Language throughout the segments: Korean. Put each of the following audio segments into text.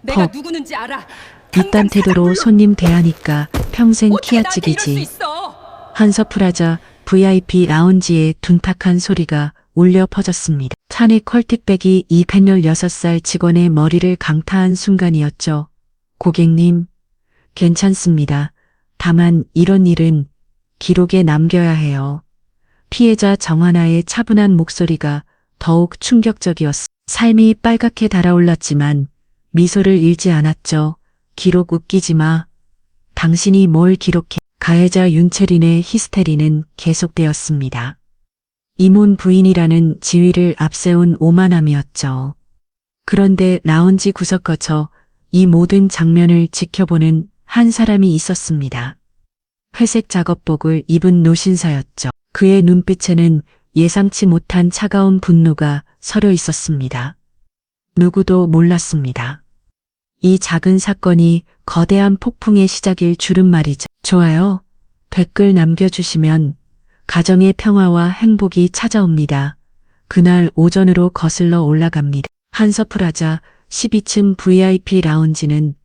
내가 헉, 누구는지 알아. 이딴 태도로 손님 대하니까 평생 키아찌기지. 한서프라자 VIP 라운지에 둔탁한 소리가 울려 퍼졌습니다. 찬의 컬틱백이 이 116살 직원의 머리를 강타한 순간이었죠. 고객님, 괜찮습니다. 다만 이런 일은 기록에 남겨야 해요. 피해자 정하나의 차분한 목소리가 더욱 충격적이었습니다. 삶이 빨갛게 달아올랐지만 미소를 잃지 않았죠. 기록 웃기지 마. 당신이 뭘 기록해. 가해자 윤채린의 히스테리는 계속되었습니다. 이문 부인이라는 지위를 앞세운 오만함이었죠. 그런데 라운지 구석 거쳐 이 모든 장면을 지켜보는 한 사람이 있었습니다. 회색 작업복을 입은 노신사였죠. 그의 눈빛에는 예상치 못한 차가운 분노가 서려 있었습니다. 누구도 몰랐습니다. 이 작은 사건이 거대한 폭풍의 시작일 줄은 말이죠. 좋아요. 댓글 남겨주시면 가정의 평화와 행복이 찾아옵니다. 그날 오전으로 거슬러 올라갑니다. 한서프라자 12층 VIP 라운지는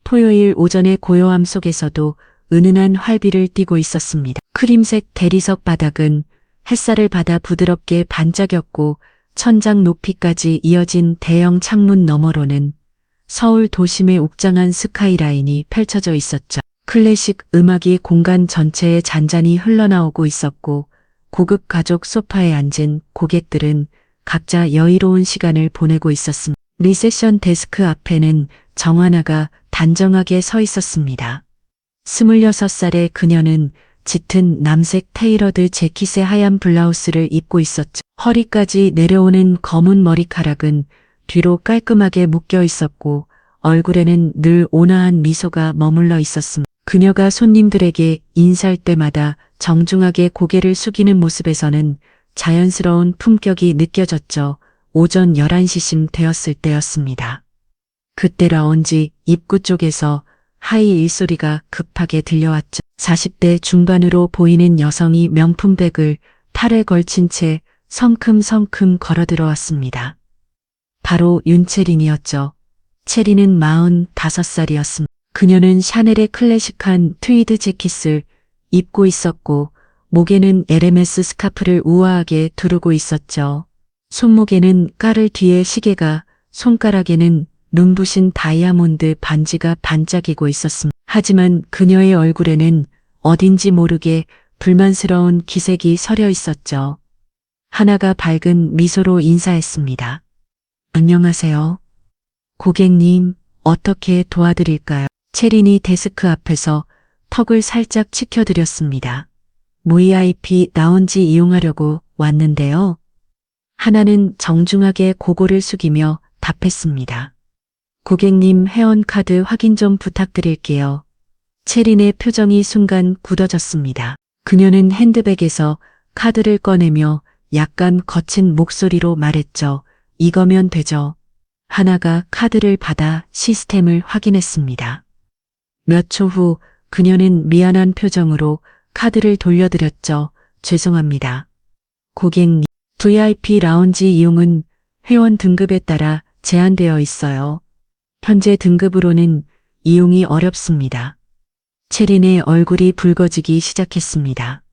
토요일 오전의 고요함 속에서도 은은한 활기를 띠고 있었습니다. 크림색 대리석 바닥은 햇살을 받아 부드럽게 반짝였고 천장 높이까지 이어진 대형 창문 너머로는 서울 도심의 옥장한 스카이라인이 펼쳐져 있었죠. 클래식 음악이 공간 전체에 잔잔히 흘러나오고 있었고 고급 가죽 소파에 앉은 고객들은 각자 여유로운 시간을 보내고 있었습니다. 리셉션 데스크 앞에는 정하나가 단정하게 서 있었습니다. 26살의 그녀는 짙은 남색 테이러드 재킷에 하얀 블라우스를 입고 있었죠. 허리까지 내려오는 검은 머리카락은 뒤로 깔끔하게 묶여 있었고 얼굴에는 늘 온화한 미소가 머물러 있었습니다. 그녀가 손님들에게 인사할 때마다 정중하게 고개를 숙이는 모습에서는 자연스러운 품격이 느껴졌죠. 오전 11시쯤 되었을 때였습니다. 그때 라운지 입구 쪽에서 하이 일소리가 급하게 들려왔죠. 40대 중반으로 보이는 여성이 명품백을 팔에 걸친 채 성큼성큼 걸어 들어왔습니다. 바로 윤채린이었죠. 채린은 45살이었습니다. 그녀는 샤넬의 클래식한 트위드 재킷을 입고 있었고 목에는 에르메스 스카프를 우아하게 두르고 있었죠. 손목에는 까를 뒤에 시계가, 손가락에는 눈부신 다이아몬드 반지가 반짝이고 있었습니다. 하지만 그녀의 얼굴에는 어딘지 모르게 불만스러운 기색이 서려 있었죠. 하나가 밝은 미소로 인사했습니다. 안녕하세요. 고객님, 어떻게 도와드릴까요? 채린이 데스크 앞에서 턱을 살짝 치켜드렸습니다. VIP 라운지 이용하려고 왔는데요. 하나는 정중하게 고개를 숙이며 답했습니다. 고객님 회원카드 확인 좀 부탁드릴게요. 채린의 표정이 순간 굳어졌습니다. 그녀는 핸드백에서 카드를 꺼내며 약간 거친 목소리로 말했죠. 이거면 되죠. 하나가 카드를 받아 시스템을 확인했습니다. 몇 초 후 그녀는 미안한 표정으로 카드를 돌려드렸죠. 죄송합니다. 고객님, VIP 라운지 이용은 회원 등급에 따라 제한되어 있어요. 현재 등급으로는 이용이 어렵습니다. 채린의 얼굴이 붉어지기 시작했습니다.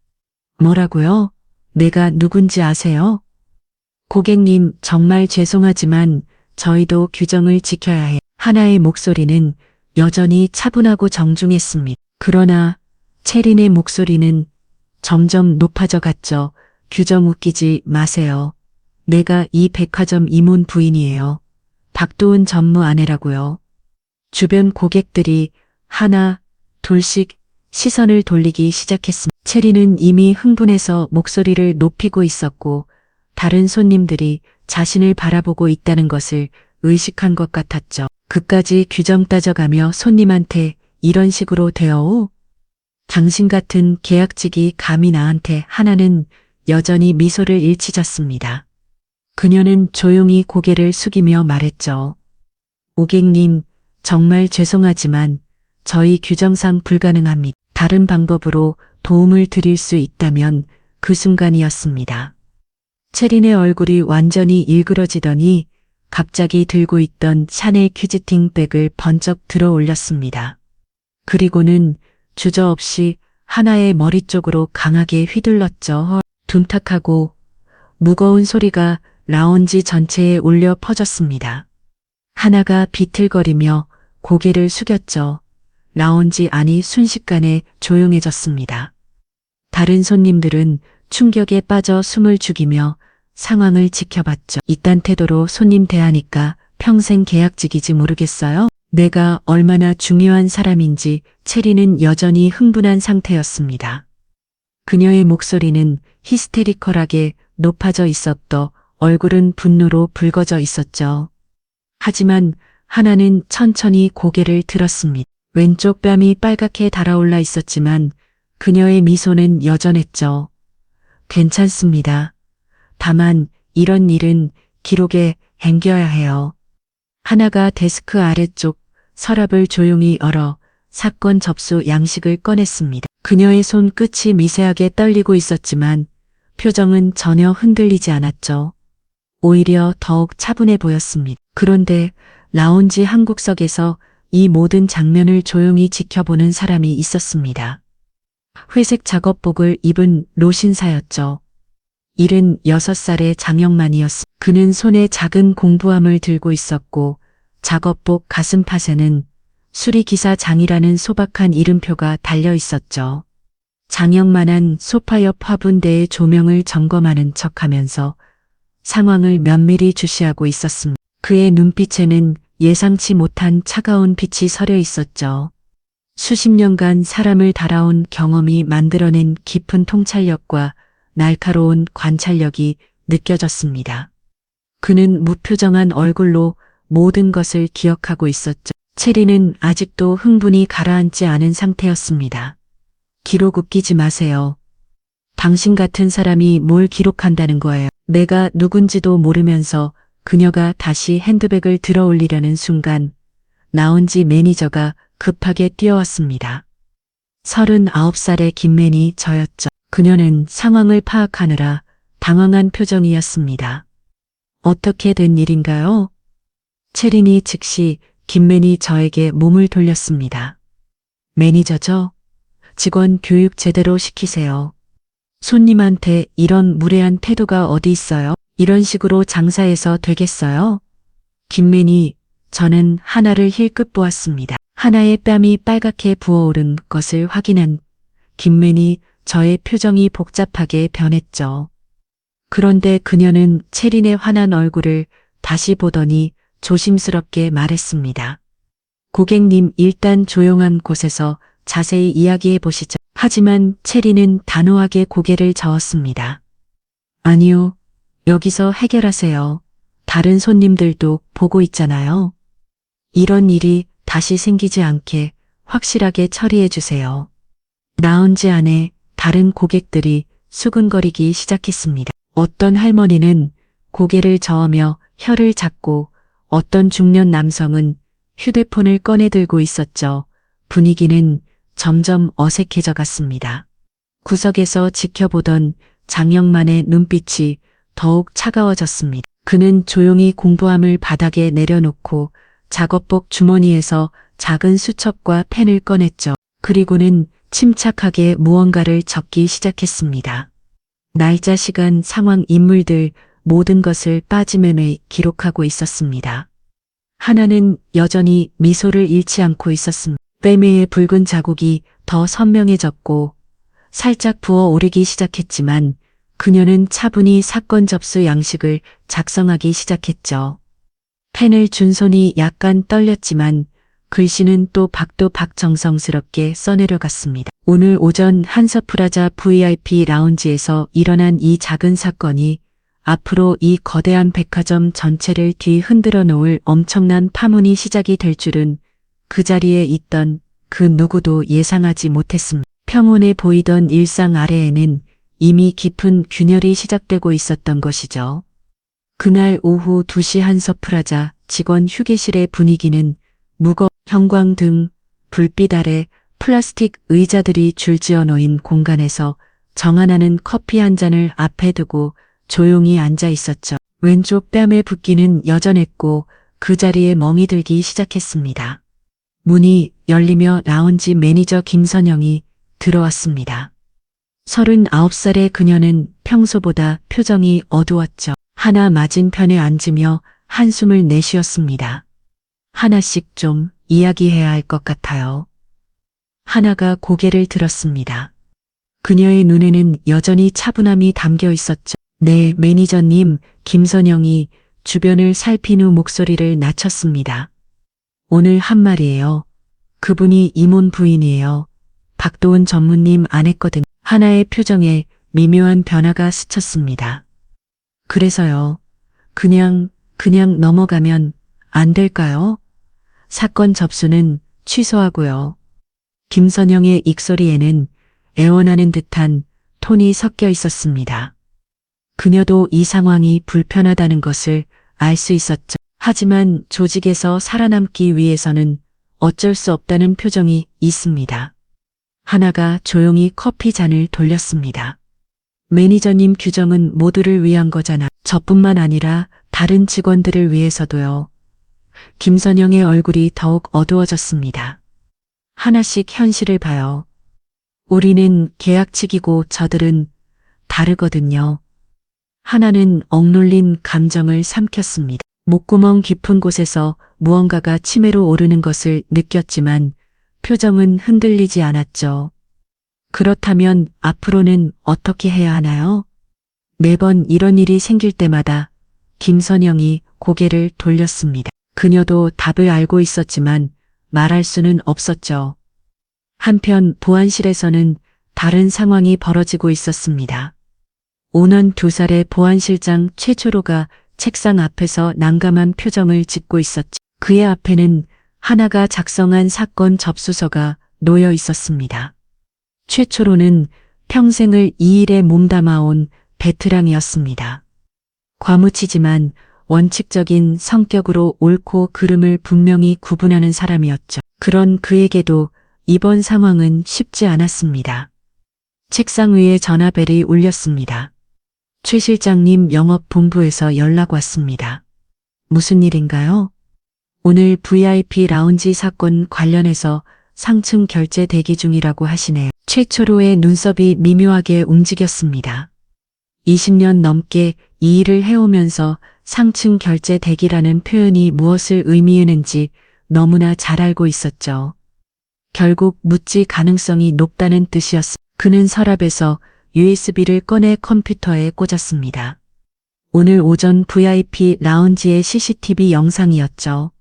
뭐라고요? 내가 누군지 아세요? 고객님, 정말 죄송하지만 저희도 규정을 지켜야 해. 하나의 목소리는 여전히 차분하고 정중했습니다. 그러나 채린의 목소리는 점점 높아져 갔죠. 규정 웃기지 마세요. 내가 이 백화점 이문 부인이에요. 박도은 전무 아내라고요. 주변 고객들이 하나, 둘씩 시선을 돌리기 시작했습니다. 채린은 이미 흥분해서 목소리를 높이고 있었고 다른 손님들이 자신을 바라보고 있다는 것을 의식한 것 같았죠. 그까지 규정 따져가며 손님한테 이런 식으로 대어오? 당신 같은 계약직이 감히 나한테. 하나는 여전히 미소를 잃지 졌습니다. 그녀는 조용히 고개를 숙이며 말했죠. 고객님, 정말 죄송하지만 저희 규정상 불가능합니다. 다른 방법으로 도움을 드릴 수 있다면 그 순간이었습니다. 채린의 얼굴이 완전히 일그러지더니 갑자기 들고 있던 샤넬 퀴즈팅 백을 번쩍 들어 올렸습니다. 그리고는 주저없이 하나의 머리 쪽으로 강하게 휘둘렀죠. 둔탁하고 무거운 소리가 라운지 전체에 울려 퍼졌습니다. 하나가 비틀거리며 고개를 숙였죠. 라운지 안이 순식간에 조용해졌습니다. 다른 손님들은 충격에 빠져 숨을 죽이며 상황을 지켜봤죠. 이딴 태도로 손님 대하니까 평생 계약직이지 모르겠어요? 내가 얼마나 중요한 사람인지 체리는 여전히 흥분한 상태였습니다. 그녀의 목소리는 히스테리컬하게 높아져 있었고 얼굴은 분노로 붉어져 있었죠. 하지만 하나는 천천히 고개를 들었습니다. 왼쪽 뺨이 빨갛게 달아올라 있었지만 그녀의 미소는 여전했죠. 괜찮습니다. 다만 이런 일은 기록에 앵겨야 해요. 하나가 데스크 아래쪽 서랍을 조용히 열어 사건 접수 양식을 꺼냈습니다. 그녀의 손 끝이 미세하게 떨리고 있었지만 표정은 전혀 흔들리지 않았죠. 오히려 더욱 차분해 보였습니다. 그런데 라운지 한국석에서 이 모든 장면을 조용히 지켜보는 사람이 있었습니다. 회색 작업복을 입은 로신사였죠. 76살의 장영만이었습니다. 그는 손에 작은 공부함을 들고 있었고 작업복 가슴팟에는 수리기사장이라는 소박한 이름표가 달려 있었죠. 장영만은 소파 옆 화분대의 조명을 점검하는 척하면서 상황을 면밀히 주시하고 있었습니다. 그의 눈빛에는 예상치 못한 차가운 빛이 서려 있었죠. 수십 년간 사람을 달아온 경험이 만들어낸 깊은 통찰력과 날카로운 관찰력이 느껴졌습니다. 그는 무표정한 얼굴로 모든 것을 기억하고 있었죠. 체리는 아직도 흥분이 가라앉지 않은 상태였습니다. 기록 웃기지 마세요. 당신 같은 사람이 뭘 기록한다는 거예요. 내가 누군지도 모르면서 그녀가 다시 핸드백을 들어 올리려는 순간 라운지 매니저가 급하게 뛰어왔습니다. 39살의 김맨이 저였죠. 그녀는 상황을 파악하느라 당황한 표정이었습니다. 어떻게 된 일인가요? 체린이 즉시 김맨이 저에게 몸을 돌렸습니다. 매니저죠? 직원 교육 제대로 시키세요. 손님한테 이런 무례한 태도가 어디 있어요? 이런 식으로 장사해서 되겠어요? 김맨이 저는 하나를 힐끗 보았습니다. 하나의 뺨이 빨갛게 부어오른 것을 확인한 김맨이 저의 표정이 복잡하게 변했죠. 그런데 그녀는 체린의 환한 얼굴을 다시 보더니 조심스럽게 말했습니다. 고객님, 일단 조용한 곳에서 자세히 이야기해 보시죠. 하지만 체린은 단호하게 고개를 저었습니다. 아니요, 여기서 해결하세요. 다른 손님들도 보고 있잖아요. 이런 일이 다시 생기지 않게 확실하게 처리해 주세요. 라운지 안에 다른 고객들이 수근거리기 시작했습니다. 어떤 할머니는 고개를 저으며 혀를 잡고 어떤 중년 남성은 휴대폰을 꺼내 들고 있었죠. 분위기는 점점 어색해져 갔습니다. 구석에서 지켜보던 장영만의 눈빛이 더욱 차가워졌습니다. 그는 조용히 공부함을 바닥에 내려놓고 작업복 주머니에서 작은 수첩과 펜을 꺼냈죠. 그리고는 침착하게 무언가를 적기 시작했습니다. 날짜, 시간, 상황, 인물들 모든 것을 빠짐없이 기록하고 있었습니다. 하나는 여전히 미소를 잃지 않고 있었습니다. 뺨의 붉은 자국이 더 선명해졌고 살짝 부어오르기 시작했지만 그녀는 차분히 사건 접수 양식을 작성하기 시작했죠. 펜을 준 손이 약간 떨렸지만 글씨는 또 박도박 정성스럽게 써내려갔습니다. 오늘 오전 한서프라자 VIP 라운지에서 일어난 이 작은 사건이 앞으로 이 거대한 백화점 전체를 뒤흔들어 놓을 엄청난 파문이 시작이 될 줄은 그 자리에 있던 그 누구도 예상하지 못했습니다. 평온해 보이던 일상 아래에는 이미 깊은 균열이 시작되고 있었던 것이죠. 그날 오후 2시 한서프라자 직원 휴게실의 분위기는 무거운 형광등, 불빛 아래 플라스틱 의자들이 줄지어 놓인 공간에서 정하나는 커피 한 잔을 앞에 두고 조용히 앉아 있었죠. 왼쪽 뺨의 붓기는 여전했고 그 자리에 멍이 들기 시작했습니다. 문이 열리며 라운지 매니저 김선영이 들어왔습니다. 39살의 그녀는 평소보다 표정이 어두웠죠. 하나 맞은편에 앉으며 한숨을 내쉬었습니다. 하나씩 좀 이야기해야 할 것 같아요. 하나가 고개를 들었습니다. 그녀의 눈에는 여전히 차분함이 담겨 있었죠. 네, 매니저님, 김선영이 주변을 살핀 후 목소리를 낮췄습니다. 오늘 한 말이에요. 그분이 이몬 부인이에요. 박도은 전무님 안 했거든. 하나의 표정에 미묘한 변화가 스쳤습니다. 그래서요. 그냥 넘어가면 안 될까요? 사건 접수는 취소하고요. 김선영의 입소리에는 애원하는 듯한 톤이 섞여 있었습니다. 그녀도 이 상황이 불편하다는 것을 알 수 있었죠. 하지만 조직에서 살아남기 위해서는 어쩔 수 없다는 표정이 있습니다. 하나가 조용히 커피 잔을 돌렸습니다. 매니저님 규정은 모두를 위한 거잖아. 저뿐만 아니라 다른 직원들을 위해서도요. 김선영의 얼굴이 더욱 어두워졌습니다. 하나씩 현실을 봐요. 우리는 계약직이고 저들은 다르거든요. 하나는 억눌린 감정을 삼켰습니다. 목구멍 깊은 곳에서 무언가가 치매로 오르는 것을 느꼈지만 표정은 흔들리지 않았죠. 그렇다면 앞으로는 어떻게 해야 하나요? 매번 이런 일이 생길 때마다 김선영이 고개를 돌렸습니다. 그녀도 답을 알고 있었지만 말할 수는 없었죠. 한편 보안실에서는 다른 상황이 벌어지고 있었습니다. 오는 2살의 보안실장 최초로가 책상 앞에서 난감한 표정을 짓고 있었죠. 그의 앞에는 하나가 작성한 사건 접수서가 놓여 있었습니다. 최초로는 평생을 이 일에 몸담아온 베테랑이었습니다. 과무치지만 원칙적인 성격으로 옳고 그름을 분명히 구분하는 사람이었죠. 그런 그에게도 이번 상황은 쉽지 않았습니다. 책상 위에 전화벨이 울렸습니다. 최 실장님 영업본부에서 연락 왔습니다. 무슨 일인가요? 오늘 VIP 라운지 사건 관련해서 상층 결제 대기 중이라고 하시네요. 최초로의 눈썹이 미묘하게 움직였습니다. 20년 넘게 이 일을 해오면서 상층 결제 대기라는 표현이 무엇을 의미하는지 너무나 잘 알고 있었죠. 결국 묻지 가능성이 높다는 뜻이었습니다. 그는 서랍에서 USB를 꺼내 컴퓨터에 꽂았습니다. 오늘 오전 VIP 라운지의 CCTV 영상이었죠.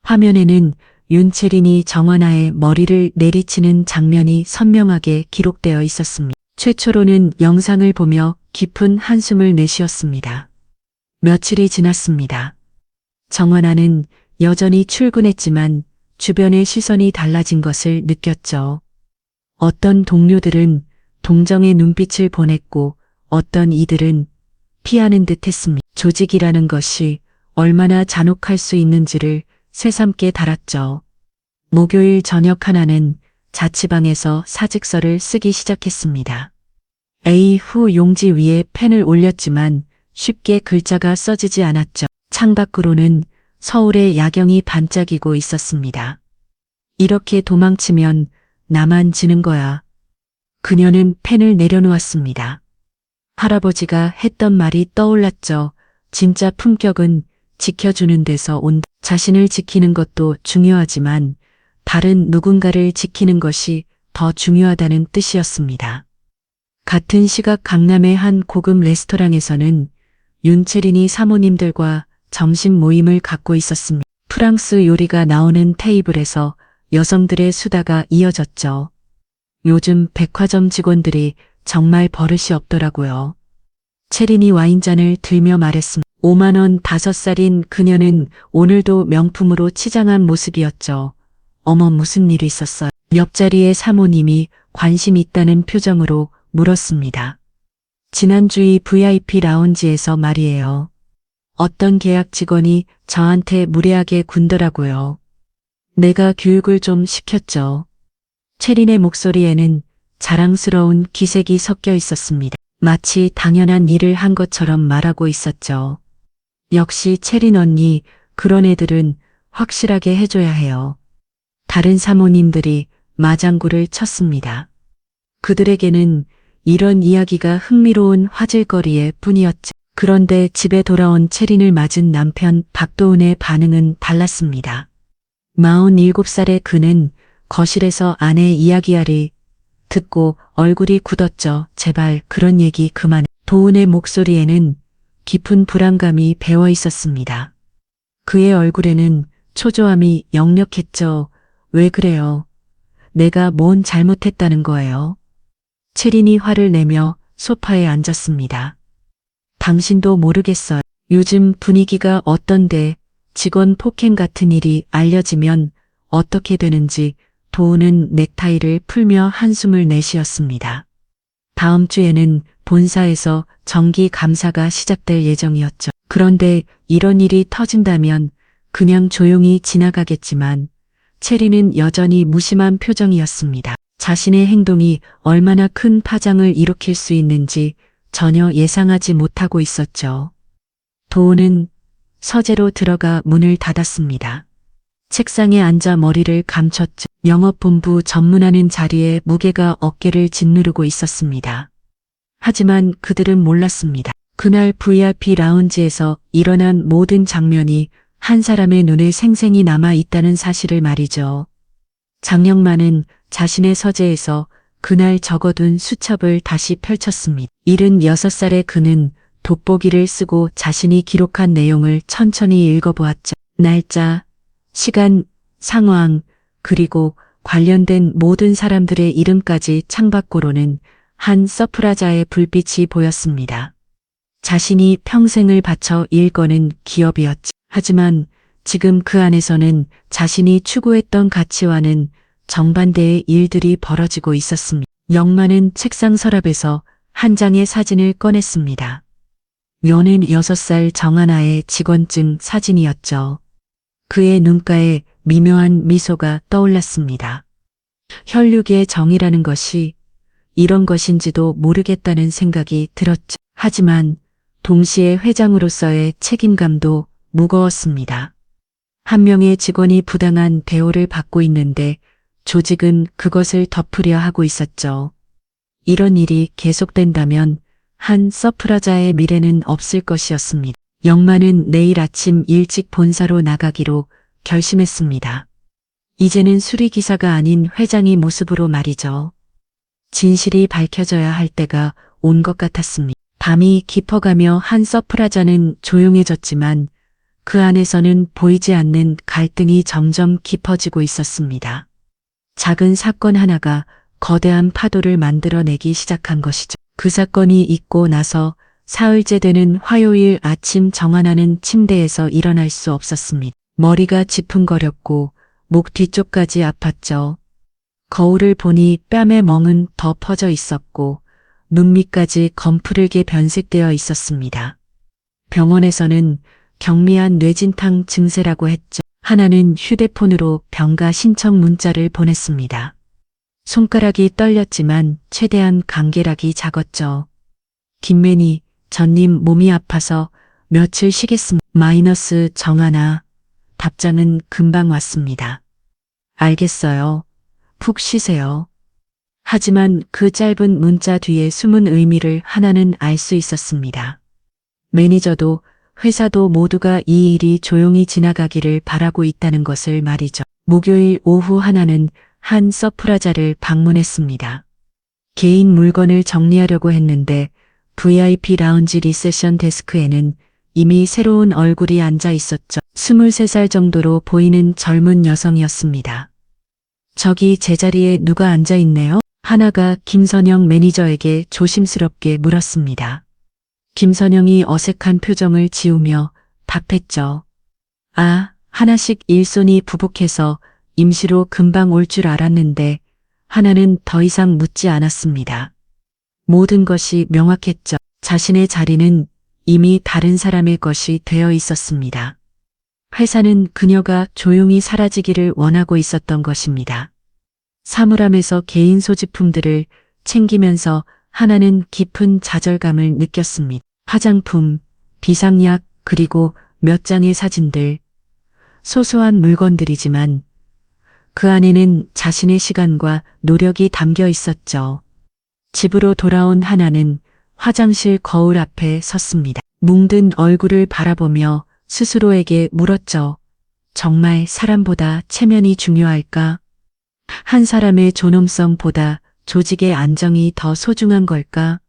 화면에는 윤채린이 정원아의 머리를 내리치는 장면이 선명하게 기록되어 있었습니다. 최초로는 영상을 보며 깊은 한숨을 내쉬었습니다. 며칠이 지났습니다. 정원아는 여전히 출근했지만 주변의 시선이 달라진 것을 느꼈죠. 어떤 동료들은 동정의 눈빛을 보냈고 어떤 이들은 피하는 듯 했습니다. 조직이라는 것이 얼마나 잔혹할 수 있는지를 새삼게 달았죠. 목요일 저녁 하나는 자취방에서 사직서를 쓰기 시작했습니다. A 후 용지 위에 펜을 올렸지만 쉽게 글자가 써지지 않았죠. 창밖으로는 서울의 야경이 반짝이고 있었습니다. 이렇게 도망치면 나만 지는 거야. 그녀는 펜을 내려놓았습니다. 할아버지가 했던 말이 떠올랐죠. 진짜 품격은 지켜주는 데서 온다. 자신을 지키는 것도 중요하지만 다른 누군가를 지키는 것이 더 중요하다는 뜻이었습니다. 같은 시각 강남의 한 고급 레스토랑에서는 윤채린이 사모님들과 점심 모임을 갖고 있었습니다. 프랑스 요리가 나오는 테이블에서 여성들의 수다가 이어졌죠. 요즘 백화점 직원들이 정말 버릇이 없더라고요. 채린이 와인잔을 들며 말했습니다. 5만 원 5살인 그녀는 오늘도 명품으로 치장한 모습이었죠. 어머 무슨 일이 있었어요? 옆자리의 사모님이 관심 있다는 표정으로 물었습니다. 지난주의 VIP 라운지에서 말이에요. 어떤 계약 직원이 저한테 무례하게 군더라고요. 내가 교육을 좀 시켰죠. 채린의 목소리에는 자랑스러운 기색이 섞여 있었습니다. 마치 당연한 일을 한 것처럼 말하고 있었죠. 역시 채린 언니, 그런 애들은 확실하게 해줘야 해요. 다른 사모님들이 마장구를 쳤습니다. 그들에게는 이런 이야기가 흥미로운 화제거리일 뿐이었죠. 그런데 집에 돌아온 채린을 맞은 남편 박도훈의 반응은 달랐습니다. 47살의 그는 거실에서 아내 이야기하리 듣고 얼굴이 굳었죠. 제발 그런 얘기 그만해. 도훈의 목소리에는 깊은 불안감이 배어 있었습니다. 그의 얼굴에는 초조함이 역력했죠. 왜 그래요? 내가 뭔 잘못했다는 거예요? 채린이 화를 내며 소파에 앉았습니다. 당신도 모르겠어요. 요즘 분위기가 어떤데 직원 폭행 같은 일이 알려지면 어떻게 되는지. 도훈은 넥타이를 풀며 한숨을 내쉬었습니다. 다음 주에는 본사에서 정기 감사가 시작될 예정이었죠. 그런데 이런 일이 터진다면 그냥 조용히 지나가겠지만 채린은 여전히 무심한 표정이었습니다. 자신의 행동이 얼마나 큰 파장을 일으킬 수 있는지 전혀 예상하지 못하고 있었죠. 도훈은 서재로 들어가 문을 닫았습니다. 책상에 앉아 머리를 감췄죠. 영업본부 전문하는 자리에 무게가 어깨를 짓누르고 있었습니다. 하지만 그들은 몰랐습니다. 그날 VIP 라운지에서 일어난 모든 장면이 한 사람의 눈에 생생히 남아 있다는 사실을 말이죠. 장영만은 자신의 서재에서 그날 적어둔 수첩을 다시 펼쳤습니다. 76살의 그는 돋보기를 쓰고 자신이 기록한 내용을 천천히 읽어보았죠. 날짜, 시간, 상황, 그리고 관련된 모든 사람들의 이름까지 창밖으로는 한 서프라자의 불빛이 보였습니다. 자신이 평생을 바쳐 일궈낸 기업이었지. 하지만 지금 그 안에서는 자신이 추구했던 가치와는 정반대의 일들이 벌어지고 있었습니다. 영만은 책상 서랍에서 한 장의 사진을 꺼냈습니다. 86살 정하나의 직원증 사진이었죠. 그의 눈가에 미묘한 미소가 떠올랐습니다. 혈육의 정이라는 것이 이런 것인지도 모르겠다는 생각이 들었죠. 하지만 동시에 회장으로서의 책임감도 무거웠습니다. 한 명의 직원이 부당한 대우를 받고 있는데 조직은 그것을 덮으려 하고 있었죠. 이런 일이 계속된다면 한 서프라자의 미래는 없을 것이었습니다. 영만은 내일 아침 일찍 본사로 나가기로 결심했습니다. 이제는 수리기사가 아닌 회장의 모습으로 말이죠. 진실이 밝혀져야 할 때가 온 것 같았습니다. 밤이 깊어가며 한 서프라자는 조용해졌지만 그 안에서는 보이지 않는 갈등이 점점 깊어지고 있었습니다. 작은 사건 하나가 거대한 파도를 만들어내기 시작한 것이죠. 그 사건이 있고 나서 사흘째 되는 화요일 아침 정하나는 침대에서 일어날 수 없었습니다. 머리가 지풍거렸고 목 뒤쪽까지 아팠죠. 거울을 보니 뺨에 멍은 더 퍼져 있었고 눈 밑까지 검푸르게 변색되어 있었습니다. 병원에서는 경미한 뇌진탕 증세라고 했죠. 하나는 휴대폰으로 병가 신청 문자를 보냈습니다. 손가락이 떨렸지만 최대한 간계락이 작았죠. 김매니, 전님 몸이 아파서 며칠 쉬겠습니다. 마이너스 정하나. 답장은 금방 왔습니다. 알겠어요. 푹 쉬세요. 하지만 그 짧은 문자 뒤에 숨은 의미를 하나는 알 수 있었습니다. 매니저도 회사도 모두가 이 일이 조용히 지나가기를 바라고 있다는 것을 말이죠. 목요일 오후 하나는 한 서프라자를 방문했습니다. 개인 물건을 정리하려고 했는데 VIP 라운지 리세션 데스크에는 이미 새로운 얼굴이 앉아 있었죠. 23살 정도로 보이는 젊은 여성이었습니다. 저기 제자리에 누가 앉아 있네요? 하나가 김선영 매니저에게 조심스럽게 물었습니다. 김선영이 어색한 표정을 지으며 답했죠. 아, 하나씩 일손이 부복해서 임시로 금방 올 줄 알았는데 하나는 더 이상 묻지 않았습니다. 모든 것이 명확했죠. 자신의 자리는 이미 다른 사람의 것이 되어 있었습니다. 회사는 그녀가 조용히 사라지기를 원하고 있었던 것입니다. 사물함에서 개인 소지품들을 챙기면서 하나는 깊은 좌절감을 느꼈습니다. 화장품, 비상약, 그리고 몇 장의 사진들, 소소한 물건들이지만 그 안에는 자신의 시간과 노력이 담겨 있었죠. 집으로 돌아온 하나는 화장실 거울 앞에 섰습니다. 뭉든 얼굴을 바라보며 스스로에게 물었죠. 정말 사람보다 체면이 중요할까? 한 사람의 존엄성보다 조직의 안정이 더 소중한 걸까?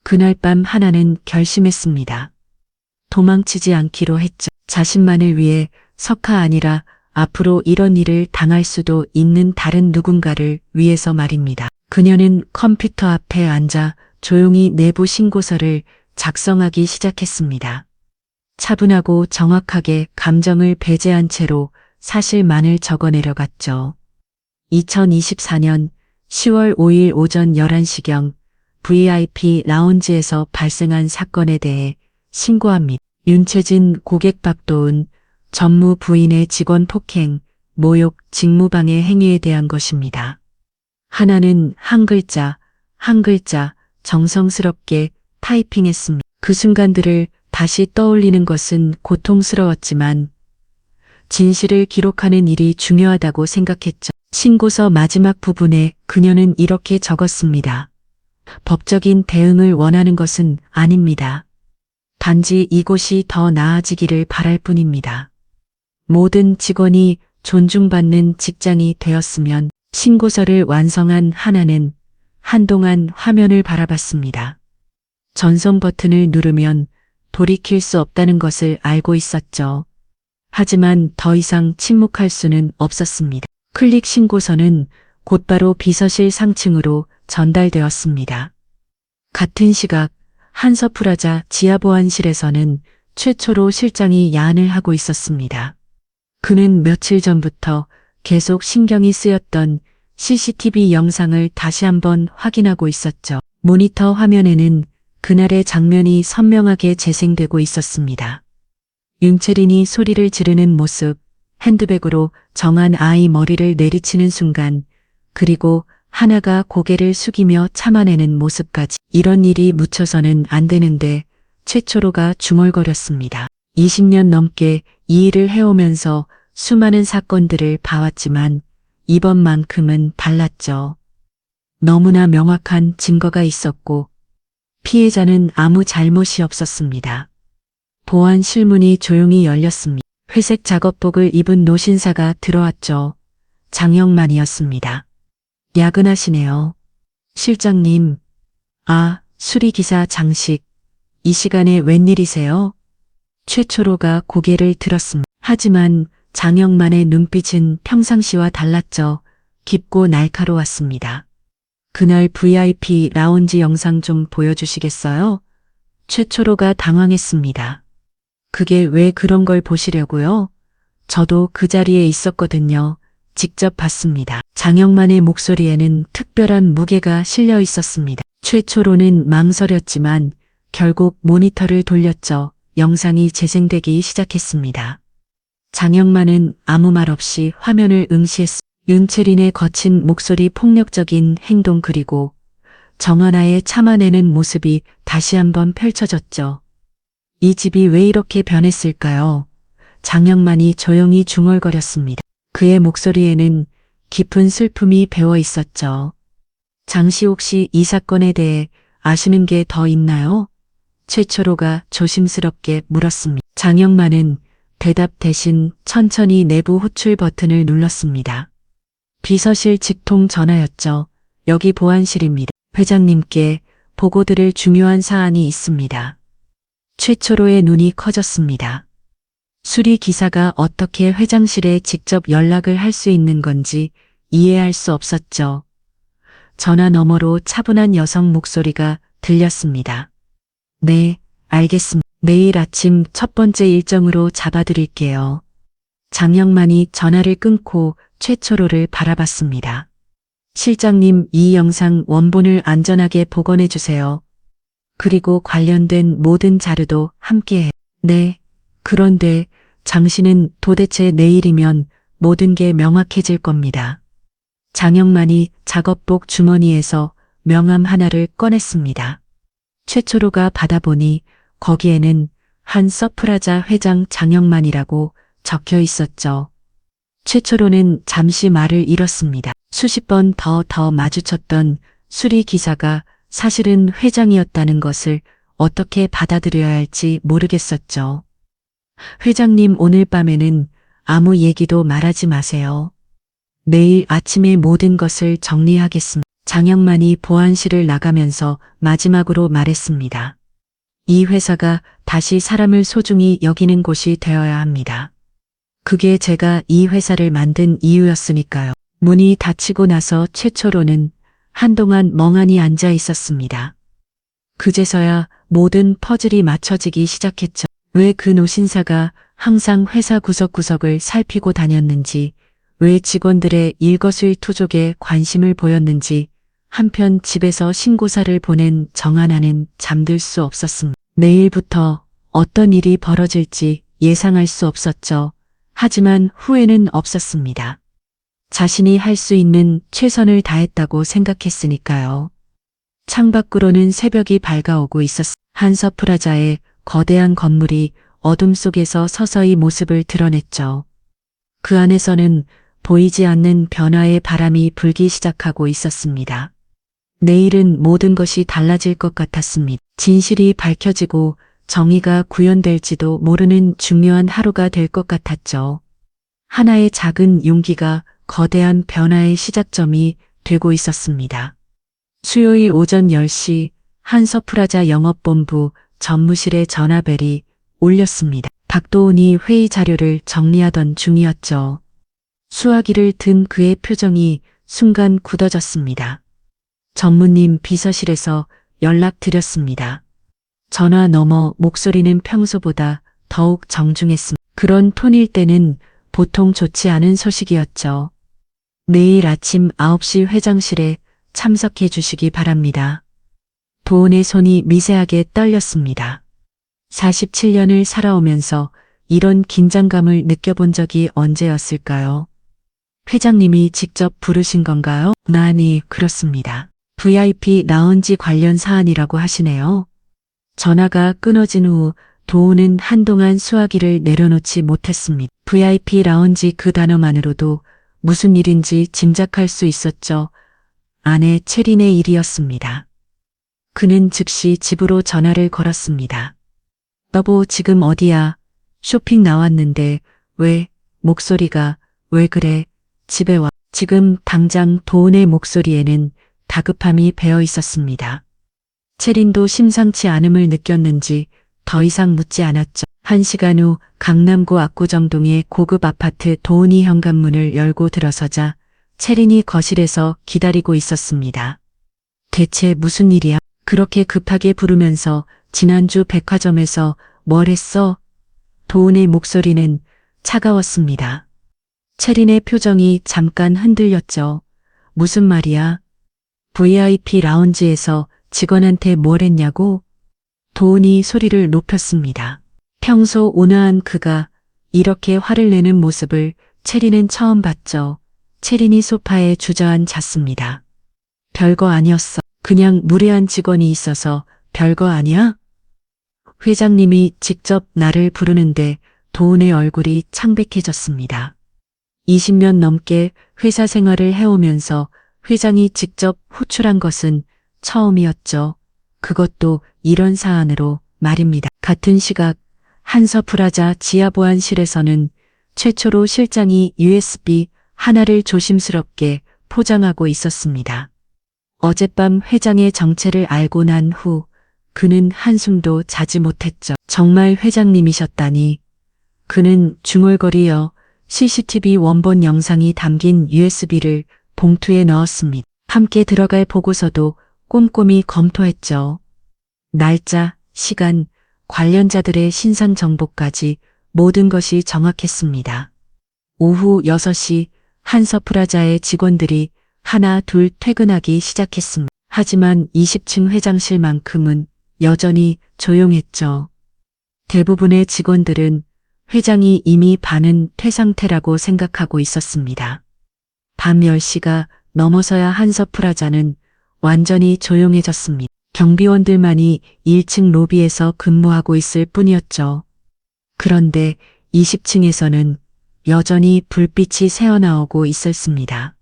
그날 밤 하나는 결심했습니다. 도망치지 않기로 했죠. 자신만을 위해 석하 아니라 앞으로 이런 일을 당할 수도 있는 다른 누군가를 위해서 말입니다. 그녀는 컴퓨터 앞에 앉아 조용히 내부 신고서를 작성하기 시작했습니다. 차분하고 정확하게 감정을 배제한 채로 사실만을 적어내려갔죠. 2024년 10월 5일 오전 11시경 VIP 라운지에서 발생한 사건에 대해 신고합니다. 윤채진 고객 박도은 전무 부인의 직원 폭행, 모욕, 직무방해 행위에 대한 것입니다. 하나는 한 글자 정성스럽게 타이핑했습니다. 그 순간들을 다시 떠올리는 것은 고통스러웠지만 진실을 기록하는 일이 중요하다고 생각했죠. 신고서 마지막 부분에 그녀는 이렇게 적었습니다. 법적인 대응을 원하는 것은 아닙니다. 단지 이곳이 더 나아지기를 바랄 뿐입니다. 모든 직원이 존중받는 직장이 되었으면. 신고서를 완성한 하나는 한동안 화면을 바라봤습니다. 전송 버튼을 누르면 돌이킬 수 없다는 것을 알고 있었죠. 하지만 더 이상 침묵할 수는 없었습니다. 클릭 신고서는 곧바로 비서실 상층으로 전달되었습니다. 같은 시각 한서프라자 지하보안실에서는 최초로 실장이 야근을 하고 있었습니다. 그는 며칠 전부터 계속 신경이 쓰였던 CCTV 영상을 다시 한번 확인하고 있었죠. 모니터 화면에는 그날의 장면이 선명하게 재생되고 있었습니다. 윤채린이 소리를 지르는 모습, 핸드백으로 정한 아이 머리를 내리치는 순간, 그리고 하나가 고개를 숙이며 참아내는 모습까지. 이런 일이 묻혀서는 안 되는데 최초로가 중얼거렸습니다. 20년 넘게 이 일을 해오면서 수많은 사건들을 봐왔지만 이번만큼은 달랐죠. 너무나 명확한 증거가 있었고 피해자는 아무 잘못이 없었습니다. 보안 실문이 조용히 열렸습니다. 회색 작업복을 입은 노신사가 들어왔죠. 장영만이었습니다. 야근하시네요. 실장님. 아, 수리기사 장식. 이 시간에 웬일이세요? 최초로가 고개를 들었습니다. 하지만 장영만의 눈빛은 평상시와 달랐죠. 깊고 날카로웠습니다. 그날 VIP 라운지 영상 좀 보여주시겠어요? 최초로가 당황했습니다. 그게 왜 그런 걸 보시려고요? 저도 그 자리에 있었거든요. 직접 봤습니다. 장영만의 목소리에는 특별한 무게가 실려 있었습니다. 최초로는 망설였지만 결국 모니터를 돌렸죠. 영상이 재생되기 시작했습니다. 장영만은 아무 말 없이 화면을 응시했습니다. 윤채린의 거친 목소리, 폭력적인 행동, 그리고 정하나의 참아내는 모습이 다시 한번 펼쳐졌죠. 이 집이 왜 이렇게 변했을까요? 장영만이 조용히 중얼거렸습니다. 그의 목소리에는 깊은 슬픔이 배어 있었죠. 장시옥 씨, 이 사건에 대해 아시는 게 더 있나요? 최초로가 조심스럽게 물었습니다. 장영만은 대답 대신 천천히 내부 호출 버튼을 눌렀습니다. 비서실 직통 전화였죠. 여기 보안실입니다. 회장님께 보고드릴 중요한 사안이 있습니다. 최초로의 눈이 커졌습니다. 수리 기사가 어떻게 회장실에 직접 연락을 할 수 있는 건지 이해할 수 없었죠. 전화 너머로 차분한 여성 목소리가 들렸습니다. 네, 알겠습니다. 내일 아침 첫 번째 일정으로 잡아드릴게요. 장영만이 전화를 끊고 최초로를 바라봤습니다. 실장님, 이 영상 원본을 안전하게 복원해 주세요. 그리고 관련된 모든 자료도 함께해. 네, 그런데 당신은 도대체 내일이면 모든 게 명확해질 겁니다. 장영만이 작업복 주머니에서 명함 하나를 꺼냈습니다. 최초로가 받아보니 거기에는 한서프라자 회장 장영만이라고 적혀 있었죠. 최초로는 잠시 말을 잃었습니다. 수십 번 더 마주쳤던 수리 기사가 사실은 회장이었다는 것을 어떻게 받아들여야 할지 모르겠었죠. 회장님, 오늘 밤에는 아무 얘기도 말하지 마세요. 내일 아침에 모든 것을 정리하겠습니다. 장영만이 보안실을 나가면서 마지막으로 말했습니다. 이 회사가 다시 사람을 소중히 여기는 곳이 되어야 합니다. 그게 제가 이 회사를 만든 이유였으니까요. 문이 닫히고 나서 최초로는 한동안 멍하니 앉아 있었습니다. 그제서야 모든 퍼즐이 맞춰지기 시작했죠. 왜 그 노신사가 항상 회사 구석구석을 살피고 다녔는지, 왜 직원들의 일거수일투족에 관심을 보였는지, 한편 집에서 신고사를 보낸 정하나는 잠들 수 없었습니다. 내일부터 어떤 일이 벌어질지 예상할 수 없었죠. 하지만 후회는 없었습니다. 자신이 할 수 있는 최선을 다했다고 생각했으니까요. 창밖으로는 새벽이 밝아오고 있었습니다. 한서프라자의 거대한 건물이 어둠 속에서 서서히 모습을 드러냈죠. 그 안에서는 보이지 않는 변화의 바람이 불기 시작하고 있었습니다. 내일은 모든 것이 달라질 것 같았습니다. 진실이 밝혀지고 정의가 구현될지도 모르는 중요한 하루가 될 것 같았죠. 하나의 작은 용기가 거대한 변화의 시작점이 되고 있었습니다. 수요일 오전 10시 한서프라자 영업본부 전무실에 전화벨이 울렸습니다. 박도훈이 회의 자료를 정리하던 중이었죠. 수화기를 든 그의 표정이 순간 굳어졌습니다. 전무님, 비서실에서 연락드렸습니다. 전화 너머 목소리는 평소보다 더욱 정중했습니다. 그런 톤일 때는 보통 좋지 않은 소식이었죠. 내일 아침 9시 회장실에 참석해 주시기 바랍니다. 도훈의 손이 미세하게 떨렸습니다. 47년을 살아오면서 이런 긴장감을 느껴본 적이 언제였을까요? 회장님이 직접 부르신 건가요? 아니, 그렇습니다. VIP 라운지 관련 사안이라고 하시네요. 전화가 끊어진 후 도훈은 한동안 수화기를 내려놓지 못했습니다. VIP 라운지, 그 단어만으로도 무슨 일인지 짐작할 수 있었죠. 아내 체린의 일이었습니다. 그는 즉시 집으로 전화를 걸었습니다. 여보, 지금 어디야? 쇼핑 나왔는데 왜? 목소리가 왜 그래? 집에 와. 지금 당장. 도훈의 목소리에는 다급함이 배어 있었습니다. 체린도 심상치 않음을 느꼈는지 더 이상 묻지 않았죠. 1시간 후 강남구 압구정동의 고급 아파트 도훈이 현관문을 열고 들어서자 체린이 거실에서 기다리고 있었습니다. 대체 무슨 일이야? 그렇게 급하게 부르면서 지난주 백화점에서 뭘 했어? 도훈의 목소리는 차가웠습니다. 체린의 표정이 잠깐 흔들렸죠. 무슨 말이야? VIP 라운지에서 직원한테 뭘 했냐고? 도훈이 소리를 높였습니다. 평소 온화한 그가 이렇게 화를 내는 모습을 체린은 처음 봤죠. 체린이 소파에 주저앉았습니다. 별거 아니었어. 그냥 무례한 직원이 있어서. 별거 아니야? 회장님이 직접 나를 부르는데. 도훈의 얼굴이 창백해졌습니다. 20년 넘게 회사 생활을 해오면서 회장이 직접 호출한 것은 처음이었죠. 그것도 이런 사안으로 말입니다. 같은 시각 한서프라자 지하보안실에서는 최초로 실장이 USB 하나를 조심스럽게 포장하고 있었습니다. 어젯밤 회장의 정체를 알고 난 후 그는 한숨도 자지 못했죠. 정말 회장님이셨다니. 그는 중얼거리어 CCTV 원본 영상이 담긴 USB를 봉투에 넣었습니다. 함께 들어갈 보고서도 꼼꼼히 검토했죠. 날짜, 시간, 관련자들의 신상 정보까지 모든 것이 정확했습니다. 오후 6시 한서프라자의 직원들이 하나 둘 퇴근하기 시작했습니다. 하지만 20층 회장실만큼은 여전히 조용했죠. 대부분의 직원들은 회장이 이미 반은 퇴상태라고 생각하고 있었습니다. 밤 10시가 넘어서야 한서프라자는 완전히 조용해졌습니다. 경비원들만이 1층 로비에서 근무하고 있을 뿐이었죠. 그런데 20층에서는 여전히 불빛이 새어나오고 있었습니다.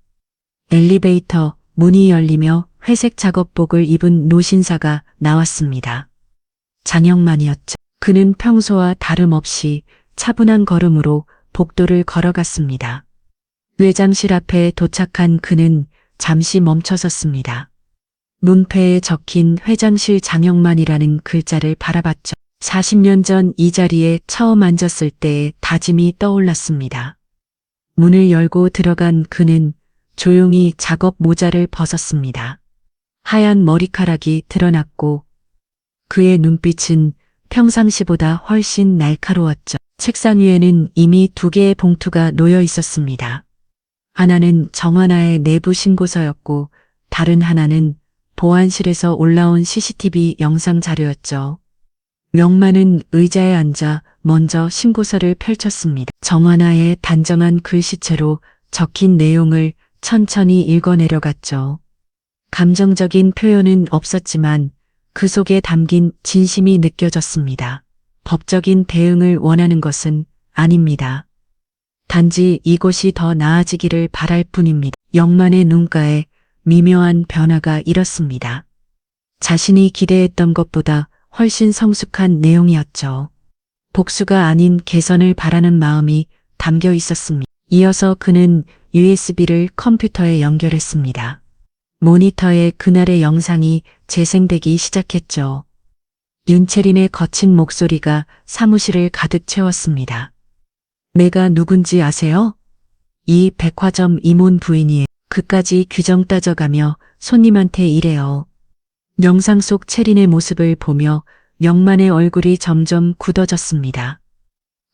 엘리베이터 문이 열리며 회색 작업복을 입은 노신사가 나왔습니다. 장영만이었죠. 그는 평소와 다름없이 차분한 걸음으로 복도를 걸어갔습니다. 외장실 앞에 도착한 그는 잠시 멈춰섰습니다. 문패에 적힌 회장실 장영만이라는 글자를 바라봤죠. 40년 전 이 자리에 처음 앉았을 때의 다짐이 떠올랐습니다. 문을 열고 들어간 그는 조용히 작업 모자를 벗었습니다. 하얀 머리카락이 드러났고 그의 눈빛은 평상시보다 훨씬 날카로웠죠. 책상 위에는 이미 2개의 봉투가 놓여 있었습니다. 하나는 정하나의 내부 신고서였고 다른 하나는 보안실에서 올라온 CCTV 영상 자료였죠. 영만은 의자에 앉아 먼저 신고서를 펼쳤습니다. 정하나의 단정한 글씨체로 적힌 내용을 천천히 읽어내려갔죠. 감정적인 표현은 없었지만 그 속에 담긴 진심이 느껴졌습니다. 법적인 대응을 원하는 것은 아닙니다. 단지 이곳이 더 나아지기를 바랄 뿐입니다. 영만의 눈가에 미묘한 변화가 일었습니다. 자신이 기대했던 것보다 훨씬 성숙한 내용이었죠. 복수가 아닌 개선을 바라는 마음이 담겨 있었습니다. 이어서 그는 USB를 컴퓨터에 연결했습니다. 모니터에 그날의 영상이 재생되기 시작했죠. 윤채린의 거친 목소리가 사무실을 가득 채웠습니다. 내가 누군지 아세요? 이 백화점 임원 부인이에요. 그까지 규정 따져가며 손님한테 이래요. 영상 속 채린의 모습을 보며 영만의 얼굴이 점점 굳어졌습니다.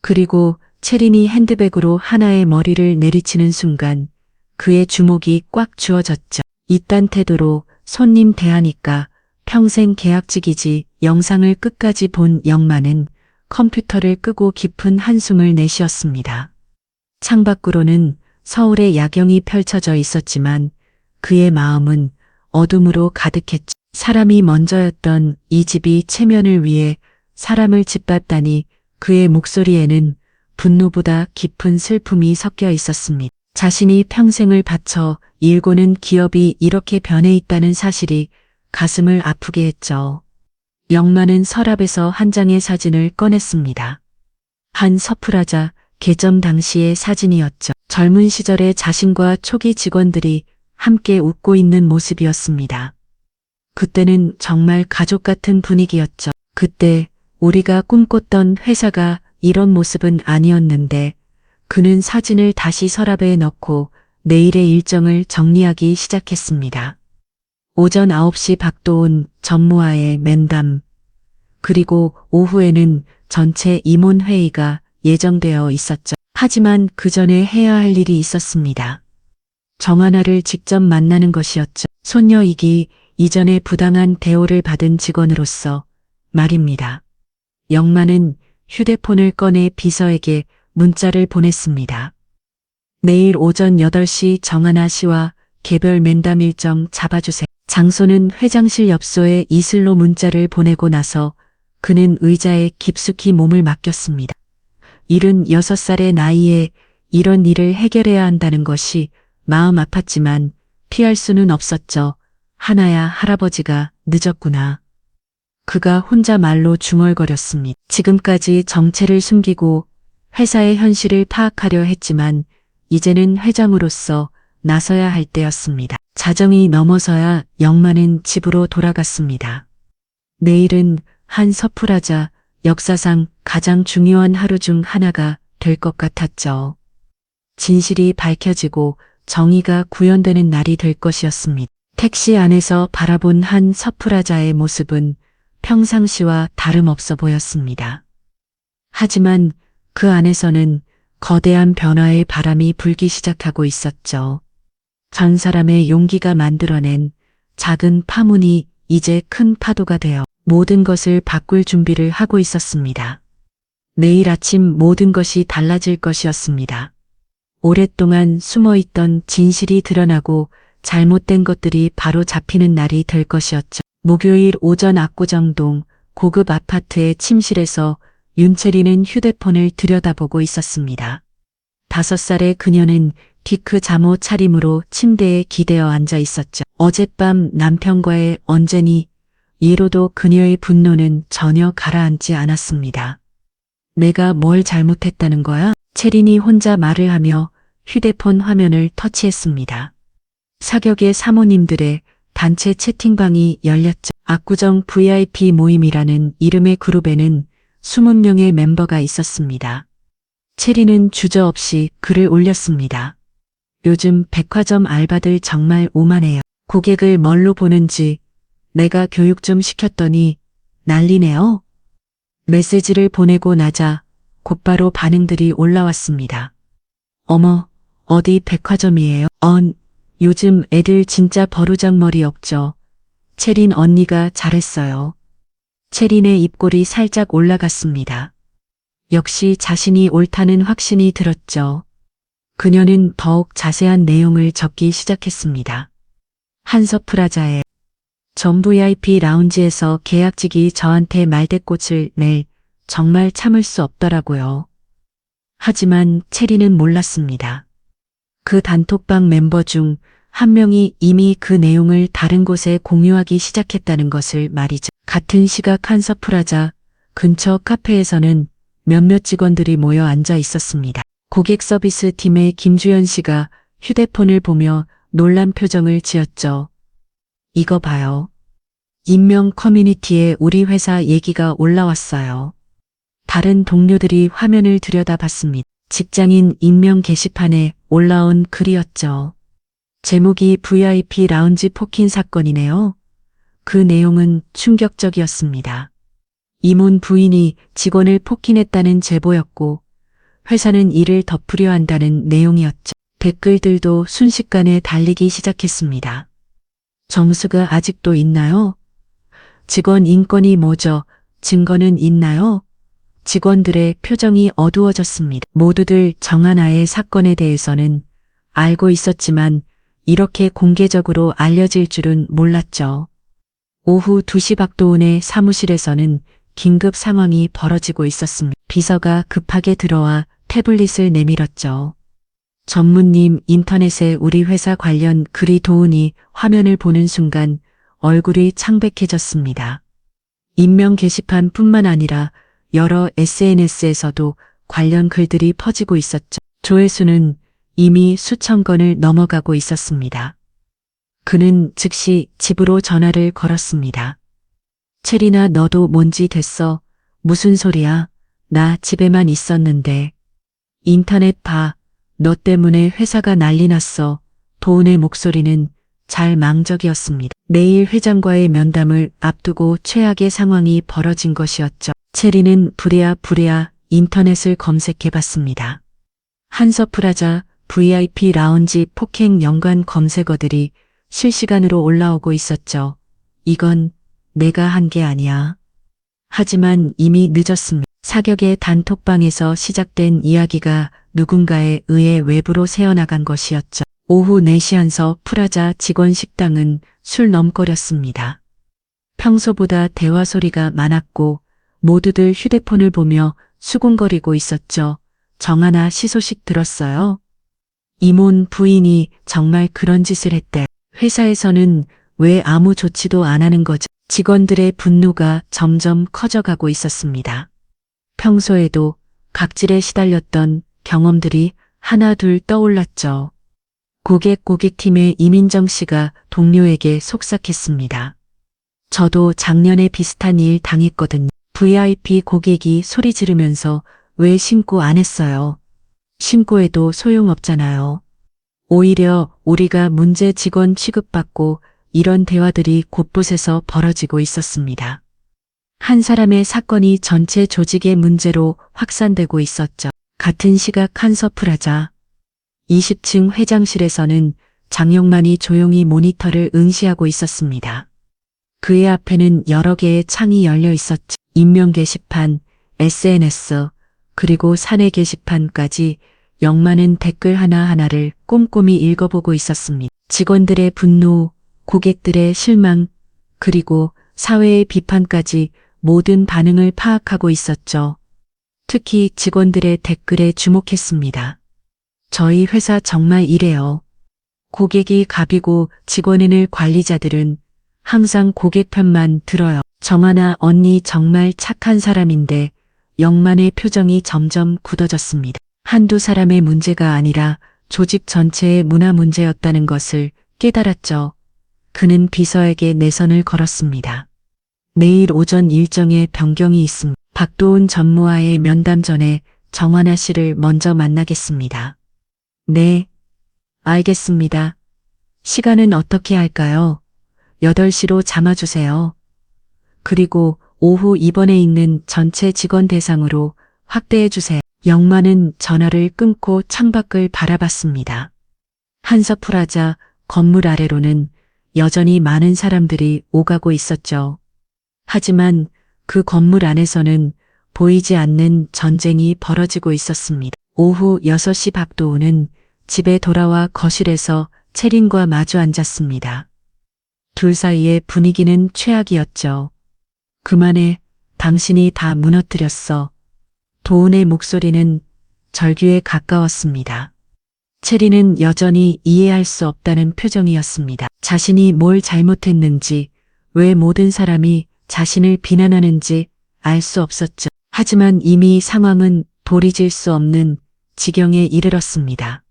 그리고 채린이 핸드백으로 하나의 머리를 내리치는 순간 그의 주목이 꽉 쥐어졌죠. 이딴 태도로 손님 대하니까 평생 계약직이지. 영상을 끝까지 본 영만은 컴퓨터를 끄고 깊은 한숨을 내쉬었습니다. 창밖으로는 서울의 야경이 펼쳐져 있었지만 그의 마음은 어둠으로 가득했죠. 사람이 먼저였던 이 집이 체면을 위해 사람을 짓밟다니 그의 목소리에는 분노보다 깊은 슬픔이 섞여 있었습니다. 자신이 평생을 바쳐 일고는 기업이 이렇게 변해 있다는 사실이 가슴을 아프게 했죠. 영만은 서랍에서 한 장의 사진을 꺼냈습니다. 한 서프라자 개점 당시의 사진이었죠. 젊은 시절의 자신과 초기 직원들이 함께 웃고 있는 모습이었습니다. 그때는 정말 가족 같은 분위기였죠. 그때 우리가 꿈꿨던 회사가 이런 모습은 아니었는데 그는 사진을 다시 서랍에 넣고 내일의 일정을 정리하기 시작했습니다. 오전 9시 박도훈 전무와의 면담, 그리고 오후에는 전체 임원회의가 예정되어 있었죠. 하지만 그 전에 해야 할 일이 있었습니다. 정하나를 직접 만나는 것이었죠. 손녀이기 이전에 부당한 대우를 받은 직원으로서 말입니다. 영만은 휴대폰을 꺼내 비서에게 문자를 보냈습니다. 내일 오전 8시 정하나 씨와 개별 면담 일정 잡아주세요. 장소는 회장실 엽소에 이슬로 문자를 보내고 나서 그는 의자에 깊숙이 몸을 맡겼습니다. 76살의 나이에 이런 일을 해결해야 한다는 것이 마음 아팠지만 피할 수는 없었죠. 하나야 할아버지가 늦었구나. 그가 혼자 말로 중얼거렸습니다. 지금까지 정체를 숨기고 회사의 현실을 파악하려 했지만 이제는 회장으로서 나서야 할 때였습니다. 자정이 넘어서야 영만은 집으로 돌아갔습니다. 내일은 한 서프라자 역사상 가장 중요한 하루 중 하나가 될 것 같았죠. 진실이 밝혀지고 정의가 구현되는 날이 될 것이었습니다. 택시 안에서 바라본 한 서프라자의 모습은 평상시와 다름없어 보였습니다. 하지만 그 안에서는 거대한 변화의 바람이 불기 시작하고 있었죠. 한 사람의 용기가 만들어낸 작은 파문이 이제 큰 파도가 되어 모든 것을 바꿀 준비를 하고 있었습니다. 내일 아침 모든 것이 달라질 것이었습니다. 오랫동안 숨어있던 진실이 드러나고 잘못된 것들이 바로 잡히는 날이 될 것이었죠. 목요일 오전 압구정동 고급 아파트의 침실에서 윤채리는 휴대폰을 들여다보고 있었습니다. 5살의 그녀는 피크 잠옷 차림으로 침대에 기대어 앉아 있었죠. 어젯밤 남편과의 언쟁이 이로도 그녀의 분노는 전혀 가라앉지 않았습니다. 내가 뭘 잘못했다는 거야? 채린이 혼자 말을 하며 휴대폰 화면을 터치했습니다. 사격의 사모님들의 단체 채팅방이 열렸죠. 압구정 VIP 모임이라는 이름의 그룹에는 20명의 멤버가 있었습니다. 채린은 주저없이 글을 올렸습니다. 요즘 백화점 알바들 정말 오만해요. 고객을 뭘로 보는지 내가 교육 좀 시켰더니 난리네요. 메시지를 보내고 나자 곧바로 반응들이 올라왔습니다. 어머, 어디 백화점이에요? 요즘 애들 진짜 버르장머리 없죠. 채린 언니가 잘했어요. 채린의 입꼬리 살짝 올라갔습니다. 역시 자신이 옳다는 확신이 들었죠. 그녀는 더욱 자세한 내용을 적기 시작했습니다. 한서프라자의 전 VIP 라운지에서 계약직이 저한테 말대꽃을 낼 정말 참을 수 없더라고요. 하지만 채리는 몰랐습니다. 그 단톡방 멤버 중 한 명이 이미 그 내용을 다른 곳에 공유하기 시작했다는 것을 말이죠. 같은 시각 한서프라자 근처 카페에서는 몇몇 직원들이 모여 앉아 있었습니다. 고객 서비스 팀의 김주연 씨가 휴대폰을 보며 놀란 표정을 지었죠. 이거 봐요. 익명 커뮤니티에 우리 회사 얘기가 올라왔어요. 다른 동료들이 화면을 들여다봤습니다. 직장인 익명 게시판에 올라온 글이었죠. 제목이 VIP 라운지 폭행 사건이네요. 그 내용은 충격적이었습니다. 임원 부인이 직원을 폭행했다는 제보였고 회사는 이를 덮으려 한다는 내용이었죠. 댓글들도 순식간에 달리기 시작했습니다. 정수가 아직도 있나요? 직원 인권이 뭐죠? 증거는 있나요? 직원들의 표정이 어두워졌습니다. 모두들 정하나의 사건에 대해서는 알고 있었지만 이렇게 공개적으로 알려질 줄은 몰랐죠. 오후 2시 박도훈의 사무실에서는 긴급 상황이 벌어지고 있었습니다. 비서가 급하게 들어와 태블릿을 내밀었죠. 전무님, 인터넷에 우리 회사 관련 글이 도우니 화면을 보는 순간 얼굴이 창백해졌습니다. 익명 게시판뿐만 아니라 여러 SNS에서도 관련 글들이 퍼지고 있었죠. 조회수는 이미 수천 건을 넘어가고 있었습니다. 그는 즉시 집으로 전화를 걸었습니다. 채리나 너도 뭔지 됐어? 무슨 소리야? 나 집에만 있었는데. 인터넷 봐. 너 때문에 회사가 난리 났어. 도훈의 목소리는 잘망적이었습니다. 내일 회장과의 면담을 앞두고 최악의 상황이 벌어진 것이었죠. 채리는 부랴부랴 인터넷을 검색해봤습니다. 한서프라자 VIP 라운지 폭행 연관 검색어들이 실시간으로 올라오고 있었죠. 이건 내가 한 게 아니야. 하지만 이미 늦었습니다. 사격의 단톡방에서 시작된 이야기가 누군가에 의해 외부로 새어나간 것이었죠. 오후 4시 한서프라자 직원 식당은 술 넘거렸습니다. 평소보다 대화 소리가 많았고 모두들 휴대폰을 보며 수군거리고 있었죠. 정하나 씨 소식 들었어요? 임원 부인이 정말 그런 짓을 했대. 회사에서는 왜 아무 조치도 안 하는 거죠? 직원들의 분노가 점점 커져가고 있었습니다. 평소에도 각질에 시달렸던 경험들이 하나둘 떠올랐죠. 고객팀의 이민정 씨가 동료에게 속삭했습니다. 저도 작년에 비슷한 일 당했거든요. VIP 고객이 소리 지르면서 왜 신고 안 했어요? 신고해도 소용없잖아요. 오히려 우리가 문제 직원 취급받고 이런 대화들이 곳곳에서 벌어지고 있었습니다. 한 사람의 사건이 전체 조직의 문제로 확산되고 있었죠. 같은 시각 한서프라자 20층 회장실에서는 장용만이 조용히 모니터를 응시하고 있었습니다. 그의 앞에는 여러 개의 창이 열려 있었죠. 익명 게시판, SNS, 그리고 사내 게시판까지 역많은 댓글 하나하나를 꼼꼼히 읽어보고 있었습니다. 직원들의 분노, 고객들의 실망, 그리고 사회의 비판까지 모든 반응을 파악하고 있었죠. 특히 직원들의 댓글에 주목했습니다. 저희 회사 정말 이래요. 고객이 갑이고 직원에는 관리자들은 항상 고객 편만 들어요. 정하나 언니 정말 착한 사람인데 영만의 표정이 점점 굳어졌습니다. 한두 사람의 문제가 아니라 조직 전체의 문화 문제였다는 것을 깨달았죠. 그는 비서에게 내선을 걸었습니다. 내일 오전 일정에 변경이 있습니다. 박도훈 전무와의 면담 전에 정하나 씨를 먼저 만나겠습니다. 네, 알겠습니다. 시간은 어떻게 할까요? 8시로 잡아주세요. 그리고 오후 입원해 있는 전체 직원 대상으로 확대해 주세요. 영만은 전화를 끊고 창밖을 바라봤습니다. 한서프라자 건물 아래로는 여전히 많은 사람들이 오가고 있었죠. 하지만 그 건물 안에서는 보이지 않는 전쟁이 벌어지고 있었습니다. 오후 6시 박도훈은 집에 돌아와 거실에서 채린과 마주 앉았습니다. 둘 사이의 분위기는 최악이었죠. 그만해, 당신이 다 무너뜨렸어. 도훈의 목소리는 절규에 가까웠습니다. 채린은 여전히 이해할 수 없다는 표정이었습니다. 자신이 뭘 잘못했는지, 왜 모든 사람이 자신을 비난하는지 알 수 없었죠. 하지만 이미 상황은 돌이킬 수 없는 지경에 이르렀습니다.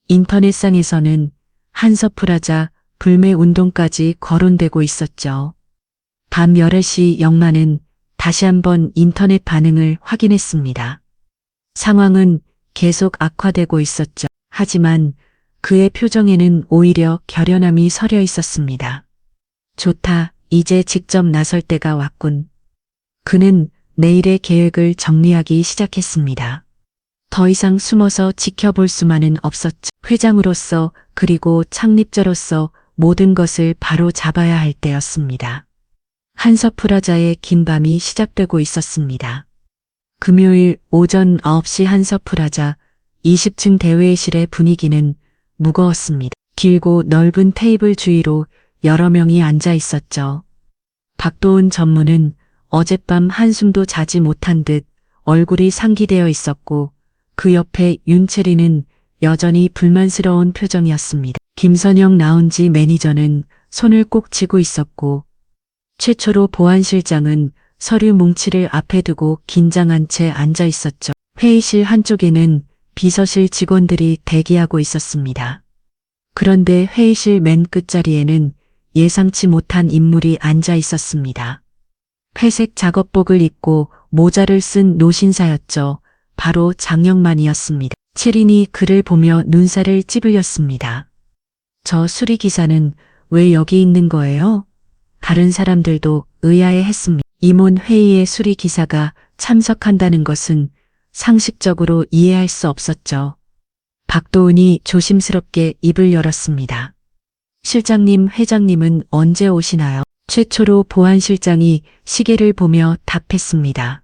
인터넷상에서는 한서프라자 불매 운동까지 거론되고 있었죠. 밤 11시 영만은 다시 한번 인터넷 반응을 확인했습니다. 상황은 계속 악화되고 있었죠. 하지만 그의 표정에는 오히려 결연함이 서려 있었습니다. 좋다, 이제 직접 나설 때가 왔군. 그는 내일의 계획을 정리하기 시작했습니다. 더 이상 숨어서 지켜볼 수만은 없었죠. 회장으로서 그리고 창립자로서 모든 것을 바로 잡아야 할 때였습니다. 한서프라자의 긴 밤이 시작되고 있었습니다. 금요일 오전 9시 한서프라자 20층 대회실의 분위기는 무거웠습니다. 길고 넓은 테이블 주위로 여러 명이 앉아 있었죠. 박도훈 전무는 어젯밤 한숨도 자지 못한 듯 얼굴이 상기되어 있었고 그 옆에 윤채리는 여전히 불만스러운 표정이었습니다. 김선영 라운지 매니저는 손을 꼭 쥐고 있었고 최초로 보안실장은 서류 뭉치를 앞에 두고 긴장한 채 앉아 있었죠. 회의실 한쪽에는 비서실 직원들이 대기하고 있었습니다. 그런데 회의실 맨 끝자리에는 예상치 못한 인물이 앉아 있었습니다. 회색 작업복을 입고 모자를 쓴 노신사였죠. 바로 장영만이었습니다. 채린이 그를 보며 눈살을 찌푸렸습니다. 저 수리기사는 왜 여기 있는 거예요? 다른 사람들도 의아해했습니다. 임원 회의에 수리기사가 참석한다는 것은 상식적으로 이해할 수 없었죠. 박도훈이 조심스럽게 입을 열었습니다. 실장님, 회장님은 언제 오시나요? 최초로 보안실장이 시계를 보며 답했습니다.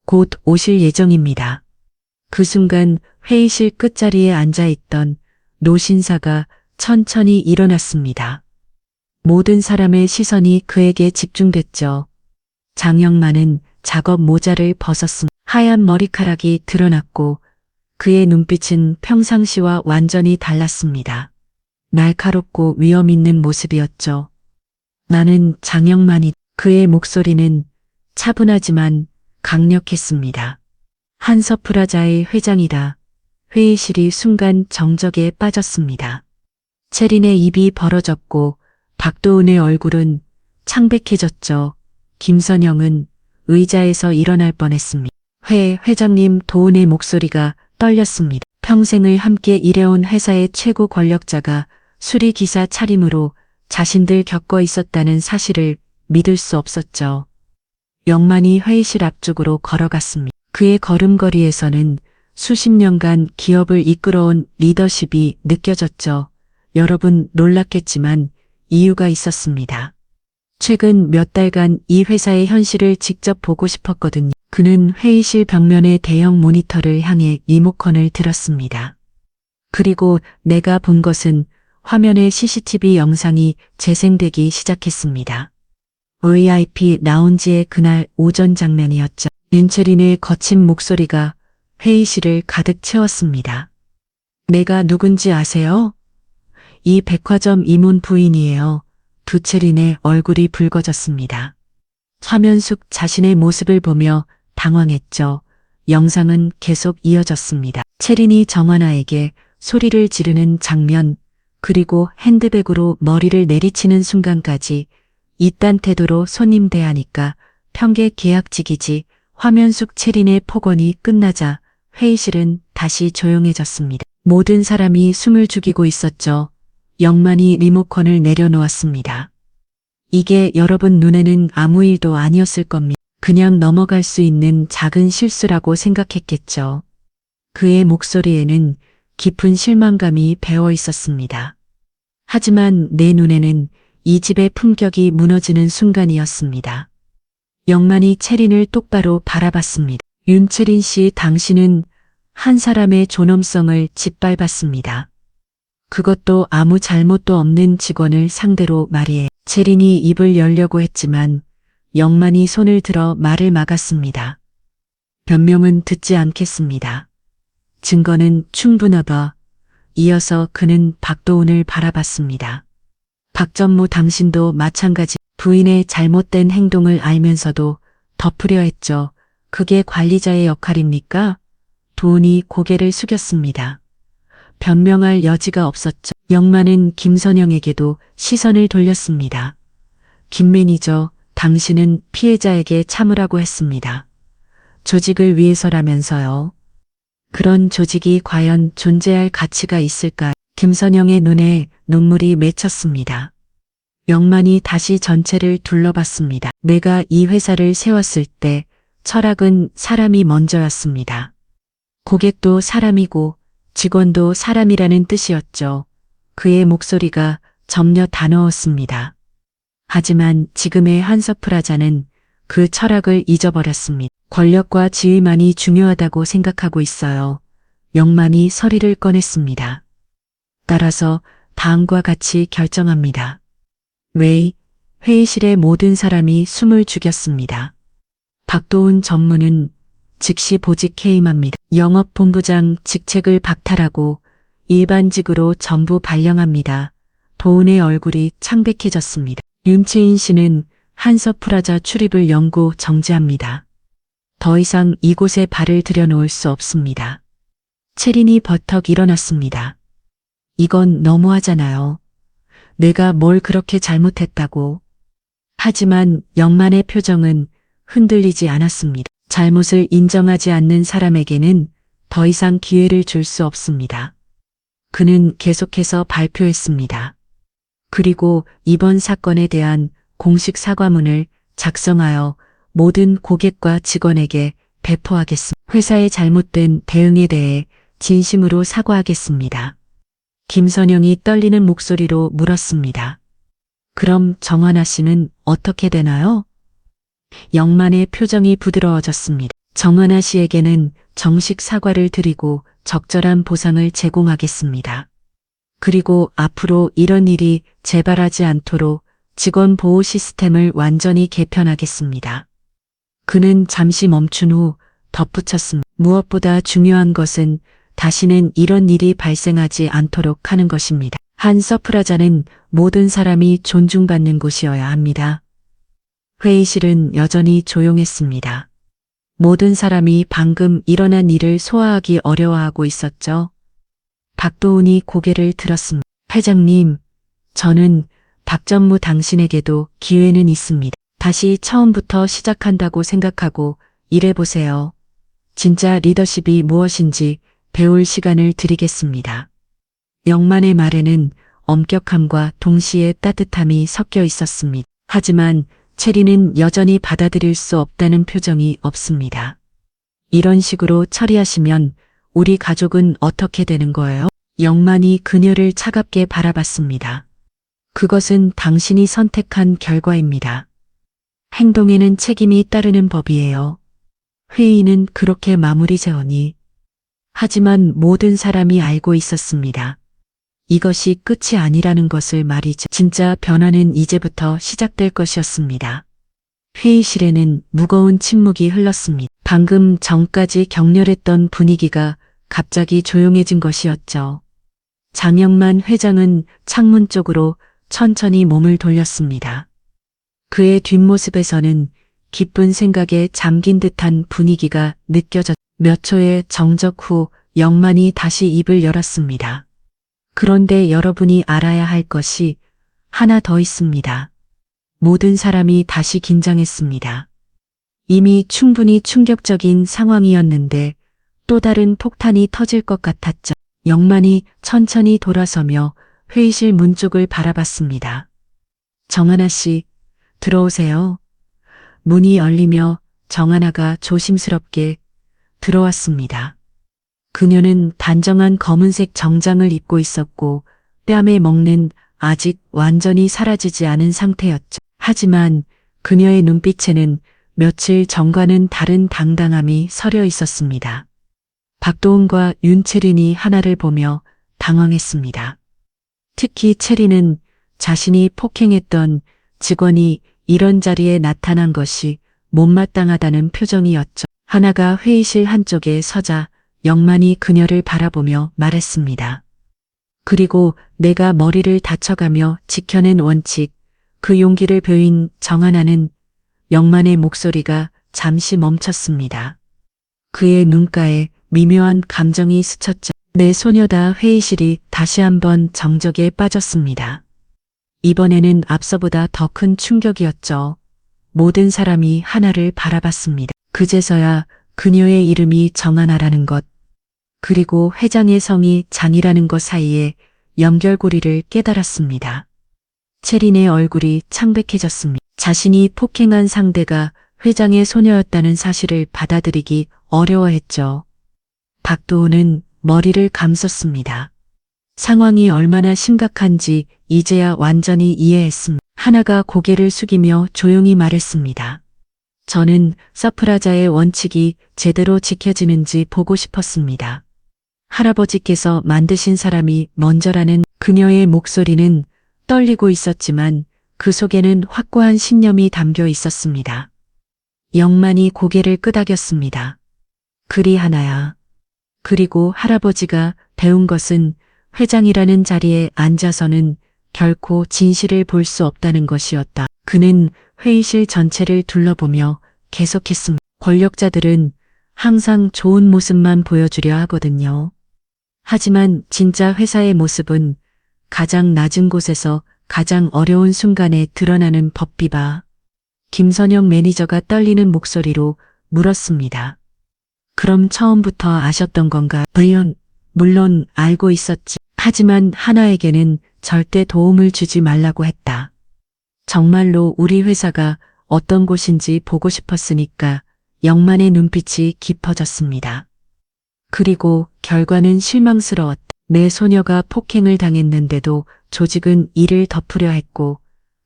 곧 오실 예정입니다. 그 순간 회의실 끝자리에 앉아있던 노신사가 천천히 일어났습니다. 모든 사람의 시선이 그에게 집중됐죠. 장영만은 작업 모자를 벗었습니다. 하얀 머리카락이 드러났고 그의 눈빛은 평상시와 완전히 달랐습니다. 날카롭고 위험 있는 모습이었죠. 나는 장영만이. 그의 목소리는 차분하지만 강력했습니다. 한서프라자의 회장이다. 회의실이 순간 정적에 빠졌습니다. 채린의 입이 벌어졌고 박도훈의 얼굴은 창백해졌죠. 김선영은 의자에서 일어날 뻔했습니다. 회장님, 도훈의 목소리가 떨렸습니다. 평생을 함께 일해온 회사의 최고 권력자가 수리기사 차림으로 자신들 겪어 있었다는 사실을 믿을 수 없었죠. 영만이 회의실 앞쪽으로 걸어갔습니다. 그의 걸음걸이에서는 수십 년간 기업을 이끌어온 리더십이 느껴졌죠. 여러분 놀랐겠지만 이유가 있었습니다. 최근 몇 달간 이 회사의 현실을 직접 보고 싶었거든요. 그는 회의실 벽면의 대형 모니터를 향해 리모컨을 들었습니다. 그리고 내가 본 것은 화면에 CCTV 영상이 재생되기 시작했습니다. VIP 라운지의 그날 오전 장면이었죠. 윤채린의 거친 목소리가 회의실을 가득 채웠습니다. 내가 누군지 아세요? 이 백화점 임원 부인이에요. 두채린의 얼굴이 붉어졌습니다. 화면속 자신의 모습을 보며 당황했죠. 영상은 계속 이어졌습니다. 채린이 정하나에게 소리를 지르는 장면, 그리고 핸드백으로 머리를 내리치는 순간까지 이딴 태도로 손님 대하니까 평객 계약직이지. 화면 속 채린의 폭언이 끝나자 회의실은 다시 조용해졌습니다. 모든 사람이 숨을 죽이고 있었죠. 영만이 리모컨을 내려놓았습니다. 이게 여러분 눈에는 아무 일도 아니었을 겁니다. 그냥 넘어갈 수 있는 작은 실수라고 생각했겠죠. 그의 목소리에는 깊은 실망감이 배어 있었습니다. 하지만 내 눈에는 이 집의 품격이 무너지는 순간이었습니다. 영만이 채린을 똑바로 바라봤습니다. 윤채린 씨, 당신은 한 사람의 존엄성을 짓밟았습니다. 그것도 아무 잘못도 없는 직원을 상대로 말이에요. 채린이 입을 열려고 했지만 영만이 손을 들어 말을 막았습니다. 변명은 듣지 않겠습니다. 증거는 충분하다. 이어서 그는 박도훈을 바라봤습니다. 박전무, 당신도 마찬가지. 부인의 잘못된 행동을 알면서도 덮으려 했죠. 그게 관리자의 역할입니까? 도훈이 고개를 숙였습니다. 변명할 여지가 없었죠. 영만은 김선영에게도 시선을 돌렸습니다. 김 매니저, 당신은 피해자에게 참으라고 했습니다. 조직을 위해서라면서요. 그런 조직이 과연 존재할 가치가 있을까요? 김선영의 눈에 눈물이 맺혔습니다. 영만이 다시 전체를 둘러봤습니다. 내가 이 회사를 세웠을 때 철학은 사람이 먼저였습니다. 고객도 사람이고 직원도 사람이라는 뜻이었죠. 그의 목소리가 점려 단어였습니다. 하지만 지금의 한서프라자는 그 철학을 잊어버렸습니다. 권력과 지위만이 중요하다고 생각하고 있어요. 영만이 서리를 꺼냈습니다. 따라서 다음과 같이 결정합니다. 회의실의 모든 사람이 숨을 죽였습니다. 박도훈 전무는 즉시 보직 해임합니다. 영업본부장 직책을 박탈하고 일반직으로 전부 발령합니다. 도훈의 얼굴이 창백해졌습니다. 윤채인 씨는 한서프라자 출입을 영구 정지합니다. 더 이상 이곳에 발을 들여놓을 수 없습니다. 채린이 버떡 일어났습니다. 이건 너무하잖아요. 내가 뭘 그렇게 잘못했다고. 하지만 영만의 표정은 흔들리지 않았습니다. 잘못을 인정하지 않는 사람에게는 더 이상 기회를 줄 수 없습니다. 그는 계속해서 발표했습니다. 그리고 이번 사건에 대한 공식 사과문을 작성하여 모든 고객과 직원에게 배포하겠습니다. 회사의 잘못된 대응에 대해 진심으로 사과하겠습니다. 김선영이 떨리는 목소리로 물었습니다. 그럼 정하나 씨는 어떻게 되나요? 영만의 표정이 부드러워졌습니다. 정하나 씨에게는 정식 사과를 드리고 적절한 보상을 제공하겠습니다. 그리고 앞으로 이런 일이 재발하지 않도록 직원 보호 시스템을 완전히 개편하겠습니다. 그는 잠시 멈춘 후 덧붙였습니다. 무엇보다 중요한 것은 다시는 이런 일이 발생하지 않도록 하는 것입니다. 한서프라자는 모든 사람이 존중받는 곳이어야 합니다. 회의실은 여전히 조용했습니다. 모든 사람이 방금 일어난 일을 소화하기 어려워하고 있었죠. 박도훈이 고개를 들었습니다. 회장님, 저는 박전무 당신에게도 기회는 있습니다. 다시 처음부터 시작한다고 생각하고 일해보세요. 진짜 리더십이 무엇인지 배울 시간을 드리겠습니다. 영만의 말에는 엄격함과 동시에 따뜻함이 섞여 있었습니다. 하지만 채린은 여전히 받아들일 수 없다는 표정이 없습니다. 이런 식으로 처리하시면 우리 가족은 어떻게 되는 거예요? 영만이 그녀를 차갑게 바라봤습니다. 그것은 당신이 선택한 결과입니다. 행동에는 책임이 따르는 법이에요. 회의는 그렇게 마무리 지으니. 하지만 모든 사람이 알고 있었습니다. 이것이 끝이 아니라는 것을 말이죠. 진짜 변화는 이제부터 시작될 것이었습니다. 회의실에는 무거운 침묵이 흘렀습니다. 방금 전까지 격렬했던 분위기가 갑자기 조용해진 것이었죠. 장영만 회장은 창문 쪽으로 천천히 몸을 돌렸습니다. 그의 뒷모습에서는 기쁜 생각에 잠긴 듯한 분위기가 느껴졌. 몇 초의 정적 후 영만이 다시 입을 열었습니다. 그런데 여러분이 알아야 할 것이 하나 더 있습니다. 모든 사람이 다시 긴장했습니다. 이미 충분히 충격적인 상황이었는데 또 다른 폭탄이 터질 것 같았죠. 영만이 천천히 돌아서며 회의실 문 쪽을 바라봤습니다. 정하나 씨, 들어오세요. 문이 열리며 정하나가 조심스럽게 들어왔습니다. 그녀는 단정한 검은색 정장을 입고 있었고 뺨에 먹는 아직 완전히 사라지지 않은 상태였죠. 하지만 그녀의 눈빛에는 며칠 전과는 다른 당당함이 서려 있었습니다. 박도훈과 윤채린이 하나를 보며 당황했습니다. 특히 채린은 자신이 폭행했던 직원이 이런 자리에 나타난 것이 못마땅하다는 표정이었죠. 하나가 회의실 한쪽에 서자 영만이 그녀를 바라보며 말했습니다. 그리고 내가 머리를 다쳐가며 지켜낸 원칙, 그 용기를 보인 정하나는 영만의 목소리가 잠시 멈췄습니다. 그의 눈가에 미묘한 감정이 스쳤죠. 내 소녀다. 회의실이 다시 한번 정적에 빠졌습니다. 이번에는 앞서보다 더 큰 충격이었죠. 모든 사람이 하나를 바라봤습니다. 그제서야 그녀의 이름이 정하나라는 것, 그리고 회장의 성이 장이라는 것 사이에 연결고리를 깨달았습니다. 채린의 얼굴이 창백해졌습니다. 자신이 폭행한 상대가 회장의 소녀였다는 사실을 받아들이기 어려워했죠. 박도훈은 머리를 감쌌습니다. 상황이 얼마나 심각한지 이제야 완전히 이해했습니다. 하나가 고개를 숙이며 조용히 말했습니다. 저는 서프라자의 원칙이 제대로 지켜지는지 보고 싶었습니다. 할아버지께서 만드신 사람이 먼저라는 그녀의 목소리는 떨리고 있었지만 그 속에는 확고한 신념이 담겨 있었습니다. 영만이 고개를 끄덕였습니다. 그리 하나야. 그리고 할아버지가 배운 것은 회장이라는 자리에 앉아서는 결코 진실을 볼 수 없다는 것이었다. 그는 회의실 전체를 둘러보며 계속했습니다. 권력자들은 항상 좋은 모습만 보여주려 하거든요. 하지만 진짜 회사의 모습은 가장 낮은 곳에서 가장 어려운 순간에 드러나는 법비바. 김선영 매니저가 떨리는 목소리로 물었습니다. 그럼 처음부터 아셨던 건가? 물론 알고 있었지. 하지만 하나에게는 절대 도움을 주지 말라고 했다. 정말로 우리 회사가 어떤 곳인지 보고 싶었으니까. 영만의 눈빛이 깊어졌습니다. 그리고 결과는 실망스러웠다. 내 소녀가 폭행을 당했는데도 조직은 이를 덮으려 했고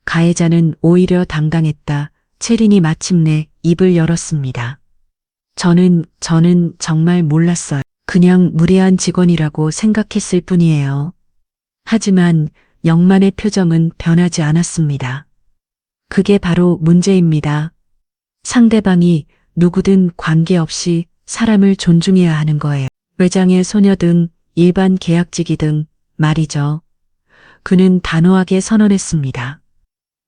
가해자는 오히려 당당했다. 채린이 마침내 입을 열었습니다. 저는 정말 몰랐어요. 그냥 무례한 직원이라고 생각했을 뿐이에요. 하지만 영만의 표정은 변하지 않았습니다. 그게 바로 문제입니다. 상대방이 누구든 관계없이 사람을 존중해야 하는 거예요. 회장의 소녀 등 일반 계약직이든 말이죠. 그는 단호하게 선언했습니다.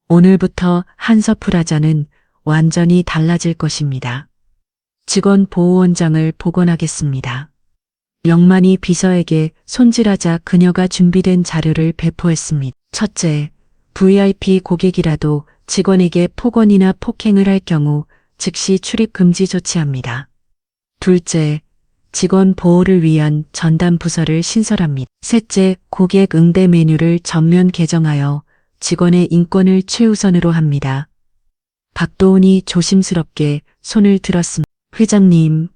오늘부터 한서프라자는 완전히 달라질 것입니다. 직원 보호원장을 복원하겠습니다. 영만이 비서에게 손질하자 그녀가 준비된 자료를 배포했습니다. 첫째, VIP 고객이라도 직원에게 폭언이나 폭행을 할 경우 즉시 출입 금지 조치합니다. 둘째, 직원 보호를 위한 전담 부서를 신설합니다. 셋째, 고객 응대 메뉴를 전면 개정하여 직원의 인권을 최우선으로 합니다. 박도훈이 조심스럽게 손을 들었습니다. 회장님,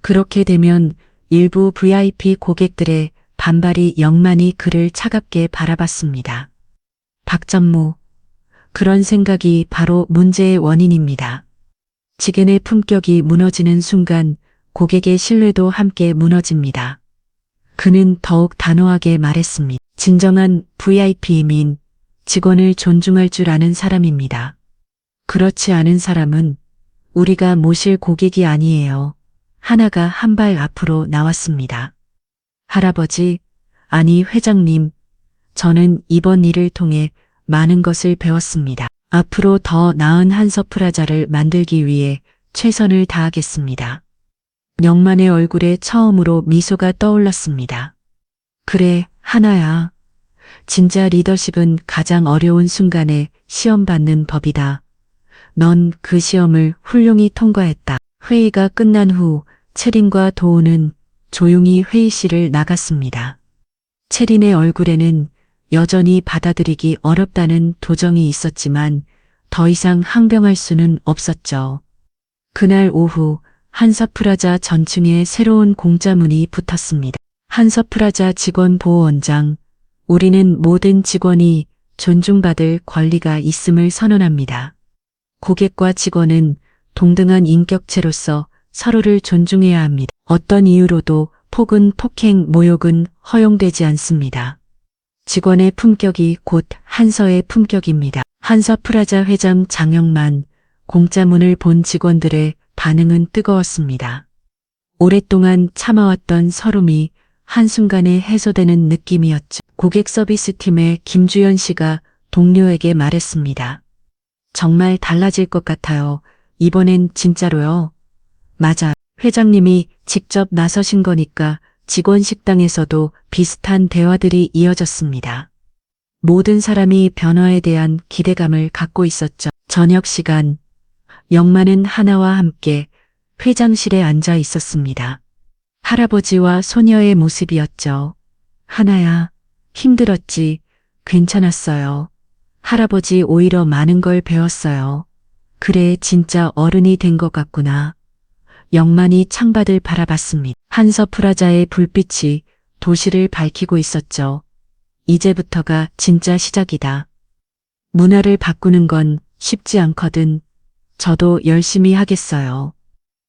그렇게 되면 일부 VIP 고객들의 반발이 영만이 그를 차갑게 바라봤습니다. 박전무, 그런 생각이 바로 문제의 원인입니다. 직원의 품격이 무너지는 순간 고객의 신뢰도 함께 무너집니다. 그는 더욱 단호하게 말했습니다. 진정한 VIP민 직원을 존중할 줄 아는 사람입니다. 그렇지 않은 사람은 우리가 모실 고객이 아니에요. 하나가 한 발 앞으로 나왔습니다. 할아버지, 아니 회장님, 저는 이번 일을 통해 많은 것을 배웠습니다. 앞으로 더 나은 한서프라자를 만들기 위해 최선을 다하겠습니다. 영만의 얼굴에 처음으로 미소가 떠올랐습니다. 그래, 하나야. 진짜 리더십은 가장 어려운 순간에 시험받는 법이다. 넌 그 시험을 훌륭히 통과했다. 회의가 끝난 후 채린과 도우는 조용히 회의실을 나갔습니다. 채린의 얼굴에는 여전히 받아들이기 어렵다는 도정이 있었지만 더 이상 항변할 수는 없었죠. 그날 오후 한서프라자 전층에 새로운 공짜문이 붙었습니다. 한서프라자 직원 보호원장, 우리는 모든 직원이 존중받을 권리가 있음을 선언합니다. 고객과 직원은 동등한 인격체로서 서로를 존중해야 합니다. 어떤 이유로도 폭언, 폭행, 모욕은 허용되지 않습니다. 직원의 품격이 곧 한서의 품격입니다. 한서프라자 회장 장영만, 공짜문을 본 직원들의 반응은 뜨거웠습니다. 오랫동안 참아왔던 서름이 한순간에 해소되는 느낌이었죠. 고객 서비스팀의 김주연 씨가 동료에게 말했습니다. 정말 달라질 것 같아요. 이번엔 진짜로요. 맞아. 회장님이 직접 나서신 거니까 직원 식당에서도 비슷한 대화들이 이어졌습니다. 모든 사람이 변화에 대한 기대감을 갖고 있었죠. 저녁 시간, 영만은 하나와 함께 회장실에 앉아 있었습니다. 할아버지와 소녀의 모습이었죠. 하나야, 힘들었지. 괜찮았어요. 할아버지 오히려 많은 걸 배웠어요. 그래, 진짜 어른이 된 것 같구나. 영만이 창밖을 바라봤습니다. 한서프라자의 불빛이 도시를 밝히고 있었죠. 이제부터가 진짜 시작이다. 문화를 바꾸는 건 쉽지 않거든. 저도 열심히 하겠어요.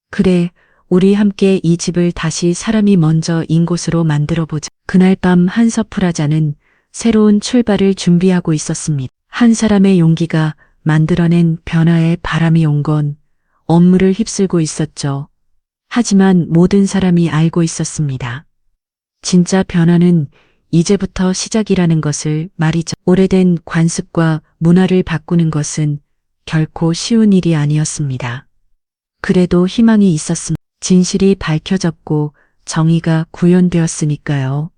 그래, 우리 함께 이 집을 다시 사람이 먼저인 곳으로 만들어보자. 그날 밤 한서프라자는 새로운 출발을 준비하고 있었습니다. 한 사람의 용기가 만들어낸 변화의 바람이 온 건 업무를 휩쓸고 있었죠. 하지만 모든 사람이 알고 있었습니다. 진짜 변화는 이제부터 시작이라는 것을 말이죠. 오래된 관습과 문화를 바꾸는 것은 결코 쉬운 일이 아니었습니다. 그래도 희망이 있었습니다. 진실이 밝혀졌고 정의가 구현되었으니까요.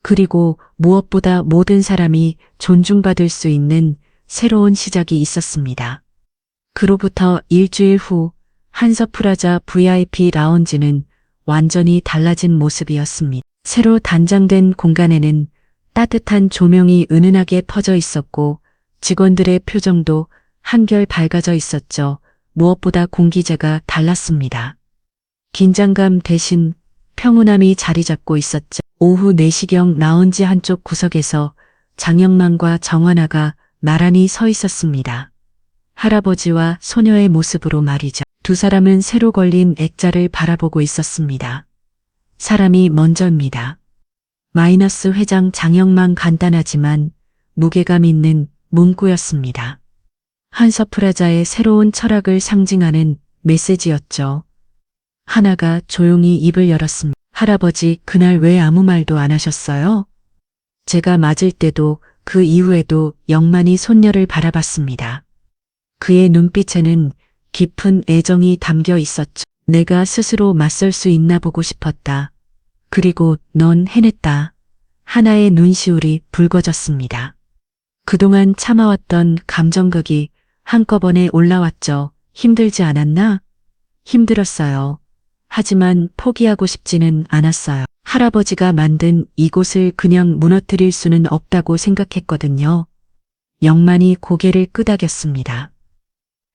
그리고 무엇보다 모든 사람이 존중받을 수 있는 새로운 시작이 있었습니다. 그로부터 일주일 후 한서프라자 VIP 라운지는 완전히 달라진 모습이었습니다. 새로 단장된 공간에는 따뜻한 조명이 은은하게 퍼져 있었고 직원들의 표정도 한결 밝아져 있었죠. 무엇보다 공기제가 달랐습니다. 긴장감 대신 평온함이 자리 잡고 있었죠. 오후 4시경 라운지 한쪽 구석에서 장영만과 정환아가 나란히 서 있었습니다. 할아버지와 소녀의 모습으로 말이죠. 두 사람은 새로 걸린 액자를 바라보고 있었습니다. 사람이 먼저입니다. 마이너스 회장 장영만 간단하지만 무게감 있는 문구였습니다. 한서프라자의 새로운 철학을 상징하는 메시지였죠. 하나가 조용히 입을 열었습니다. 할아버지, 그날 왜 아무 말도 안 하셨어요? 제가 맞을 때도 그 이후에도 영만이 손녀를 바라봤습니다. 그의 눈빛에는 깊은 애정이 담겨 있었죠. 내가 스스로 맞설 수 있나 보고 싶었다. 그리고 넌 해냈다. 하나의 눈시울이 붉어졌습니다. 그동안 참아왔던 감정극이 한꺼번에 올라왔죠. 힘들지 않았나? 힘들었어요. 하지만 포기하고 싶지는 않았어요. 할아버지가 만든 이곳을 그냥 무너뜨릴 수는 없다고 생각했거든요. 영만이 고개를 끄덕였습니다.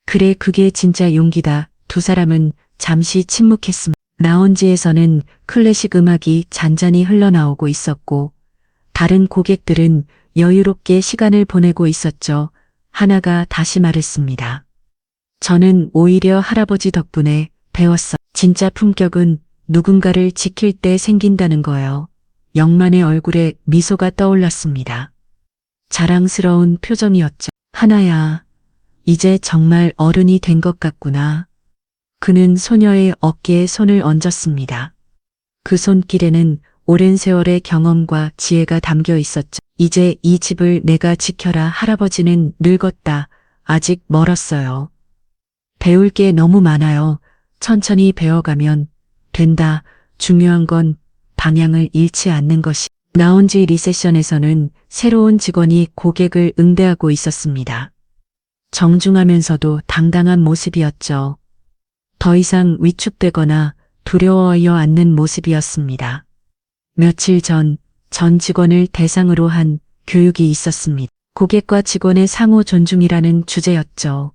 그래, 그게 진짜 용기다. 두 사람은 잠시 침묵했습니다. 라운지에서는 클래식 음악이 잔잔히 흘러나오고 있었고 다른 고객들은 여유롭게 시간을 보내고 있었죠. 하나가 다시 말했습니다. 저는 오히려 할아버지 덕분에 배웠어. 진짜 품격은 누군가를 지킬 때 생긴다는 거예요. 영만의 얼굴에 미소가 떠올랐습니다. 자랑스러운 표정이었죠. 하나야, 이제 정말 어른이 된 것 같구나. 그는 소녀의 어깨에 손을 얹었습니다. 그 손길에는 오랜 세월의 경험과 지혜가 담겨 있었죠. 이제 이 집을 내가 지켜라. 할아버지는 늙었다. 아직 멀었어요. 배울 게 너무 많아요. 천천히 배워가면 된다. 중요한 건 방향을 잃지 않는 것이. 라운지 리셉션에서는 새로운 직원이 고객을 응대하고 있었습니다. 정중하면서도 당당한 모습이었죠. 더 이상 위축되거나 두려워하여 않는 모습이었습니다. 며칠 전 직원을 대상으로 한 교육이 있었습니다. 고객과 직원의 상호 존중이라는 주제였죠.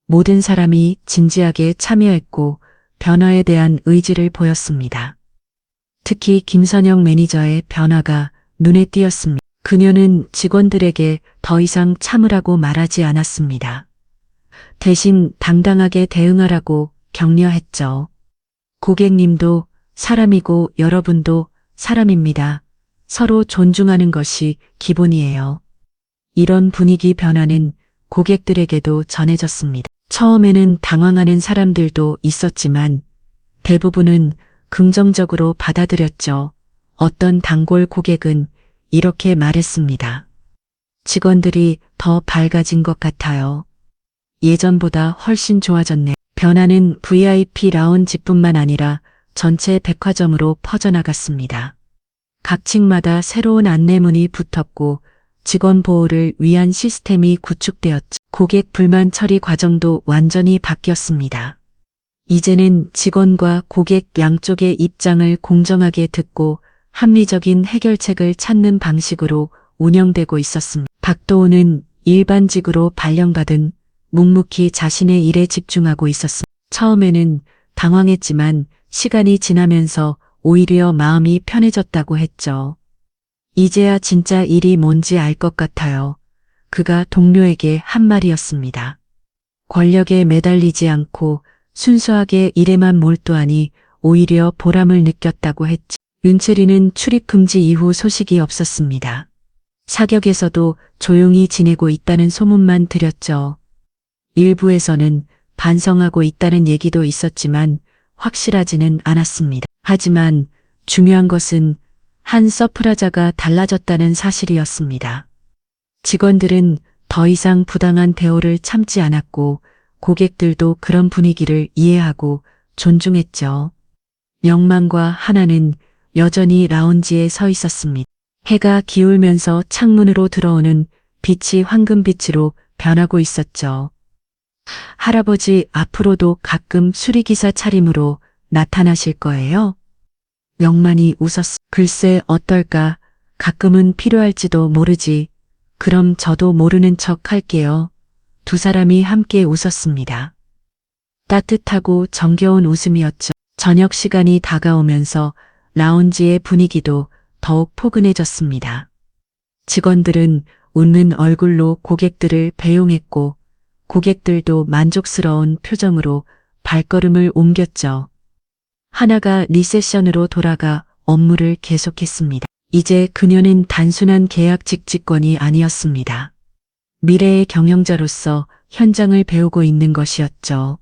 모든 사람이 진지하게 참여했고 변화에 대한 의지를 보였습니다. 특히 김선영 매니저의 변화가 눈에 띄었습니다. 그녀는 직원들에게 더 이상 참으라고 말하지 않았습니다. 대신 당당하게 대응하라고 격려했죠. 고객님도 사람이고 여러분도 사람입니다. 서로 존중하는 것이 기본이에요. 이런 분위기 변화는 고객들에게도 전해졌습니다. 처음에는 당황하는 사람들도 있었지만 대부분은 긍정적으로 받아들였죠. 어떤 단골 고객은 이렇게 말했습니다. 직원들이 더 밝아진 것 같아요. 예전보다 훨씬 좋아졌네. 변화는 VIP 라운지뿐만 아니라 전체 백화점으로 퍼져나갔습니다. 각 층마다 새로운 안내문이 붙었고 직원 보호를 위한 시스템이 구축되었죠. 고객 불만 처리 과정도 완전히 바뀌었습니다. 이제는 직원과 고객 양쪽의 입장을 공정하게 듣고 합리적인 해결책을 찾는 방식으로 운영되고 있었습니다. 박도우는 일반직으로 발령받은 묵묵히 자신의 일에 집중하고 있었습니다. 처음에는 당황했지만 시간이 지나면서 오히려 마음이 편해졌다고 했죠. 이제야 진짜 일이 뭔지 알 것 같아요. 그가 동료에게 한 말이었습니다. 권력에 매달리지 않고 순수하게 일에만 몰두하니 오히려 보람을 느꼈다고 했지. 윤채리는 출입 금지 이후 소식이 없었습니다. 사격에서도 조용히 지내고 있다는 소문만 들었죠. 일부에서는 반성하고 있다는 얘기도 있었지만 확실하지는 않았습니다. 하지만 중요한 것은 한 서프라자가 달라졌다는 사실이었습니다. 직원들은 더 이상 부당한 대우를 참지 않았고 고객들도 그런 분위기를 이해하고 존중했죠. 영만과 하나는 여전히 라운지에 서 있었습니다. 해가 기울면서 창문으로 들어오는 빛이 황금빛으로 변하고 있었죠. 할아버지 앞으로도 가끔 수리기사 차림으로 나타나실 거예요? 영만이 웃었어. 글쎄 어떨까? 가끔은 필요할지도 모르지. 그럼 저도 모르는 척 할게요. 두 사람이 함께 웃었습니다. 따뜻하고 정겨운 웃음이었죠. 저녁 시간이 다가오면서 라운지의 분위기도 더욱 포근해졌습니다. 직원들은 웃는 얼굴로 고객들을 배웅했고 고객들도 만족스러운 표정으로 발걸음을 옮겼죠. 하나가 리셉션으로 돌아가 업무를 계속했습니다. 이제 그녀는 단순한 계약직 직원이 아니었습니다. 미래의 경영자로서 현장을 배우고 있는 것이었죠.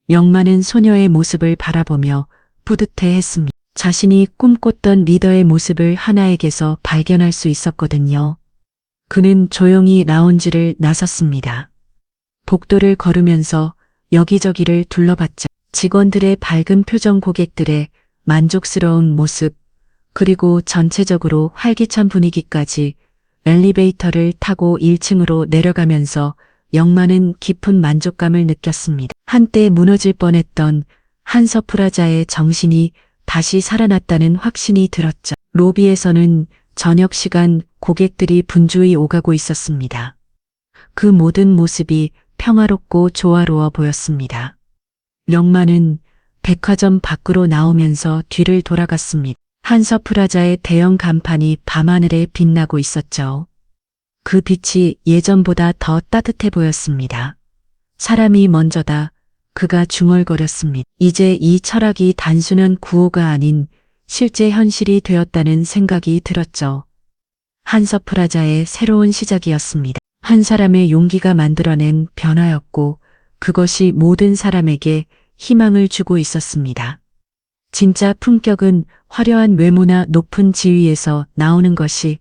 영만은 소녀의 모습을 바라보며 뿌듯해했습니다. 자신이 꿈꿨던 리더의 모습을 하나에게서 발견할 수 있었거든요. 그는 조용히 라운지를 나섰습니다. 복도를 걸으면서 여기저기를 둘러봤죠. 직원들의 밝은 표정, 고객들의 만족스러운 모습, 그리고 전체적으로 활기찬 분위기까지 엘리베이터를 타고 1층으로 내려가면서 영만은 깊은 만족감을 느꼈습니다. 한때 무너질 뻔했던 한서프라자의 정신이 다시 살아났다는 확신이 들었죠. 로비에서는 저녁 시간 고객들이 분주히 오가고 있었습니다. 그 모든 모습이 평화롭고 조화로워 보였습니다. 영만은 백화점 밖으로 나오면서 뒤를 돌아갔습니다. 한서프라자의 대형 간판이 밤하늘에 빛나고 있었죠. 그 빛이 예전보다 더 따뜻해 보였습니다. 사람이 먼저다. 그가 중얼거렸습니다. 이제 이 철학이 단순한 구호가 아닌 실제 현실이 되었다는 생각이 들었죠. 한서프라자의 새로운 시작이었습니다. 한 사람의 용기가 만들어낸 변화였고 그것이 모든 사람에게 희망을 주고 있었습니다. 진짜 품격은 화려한 외모나 높은 지위에서 나오는 것이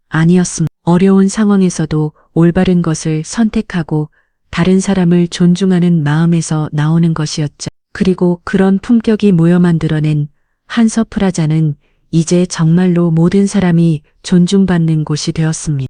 아니었습니다. 어려운 상황에서도 올바른 것을 선택하고 다른 사람을 존중하는 마음에서 나오는 것이었죠. 그리고 그런 품격이 모여 만들어낸 한서 프라자는 이제 정말로 모든 사람이 존중받는 곳이 되었습니다.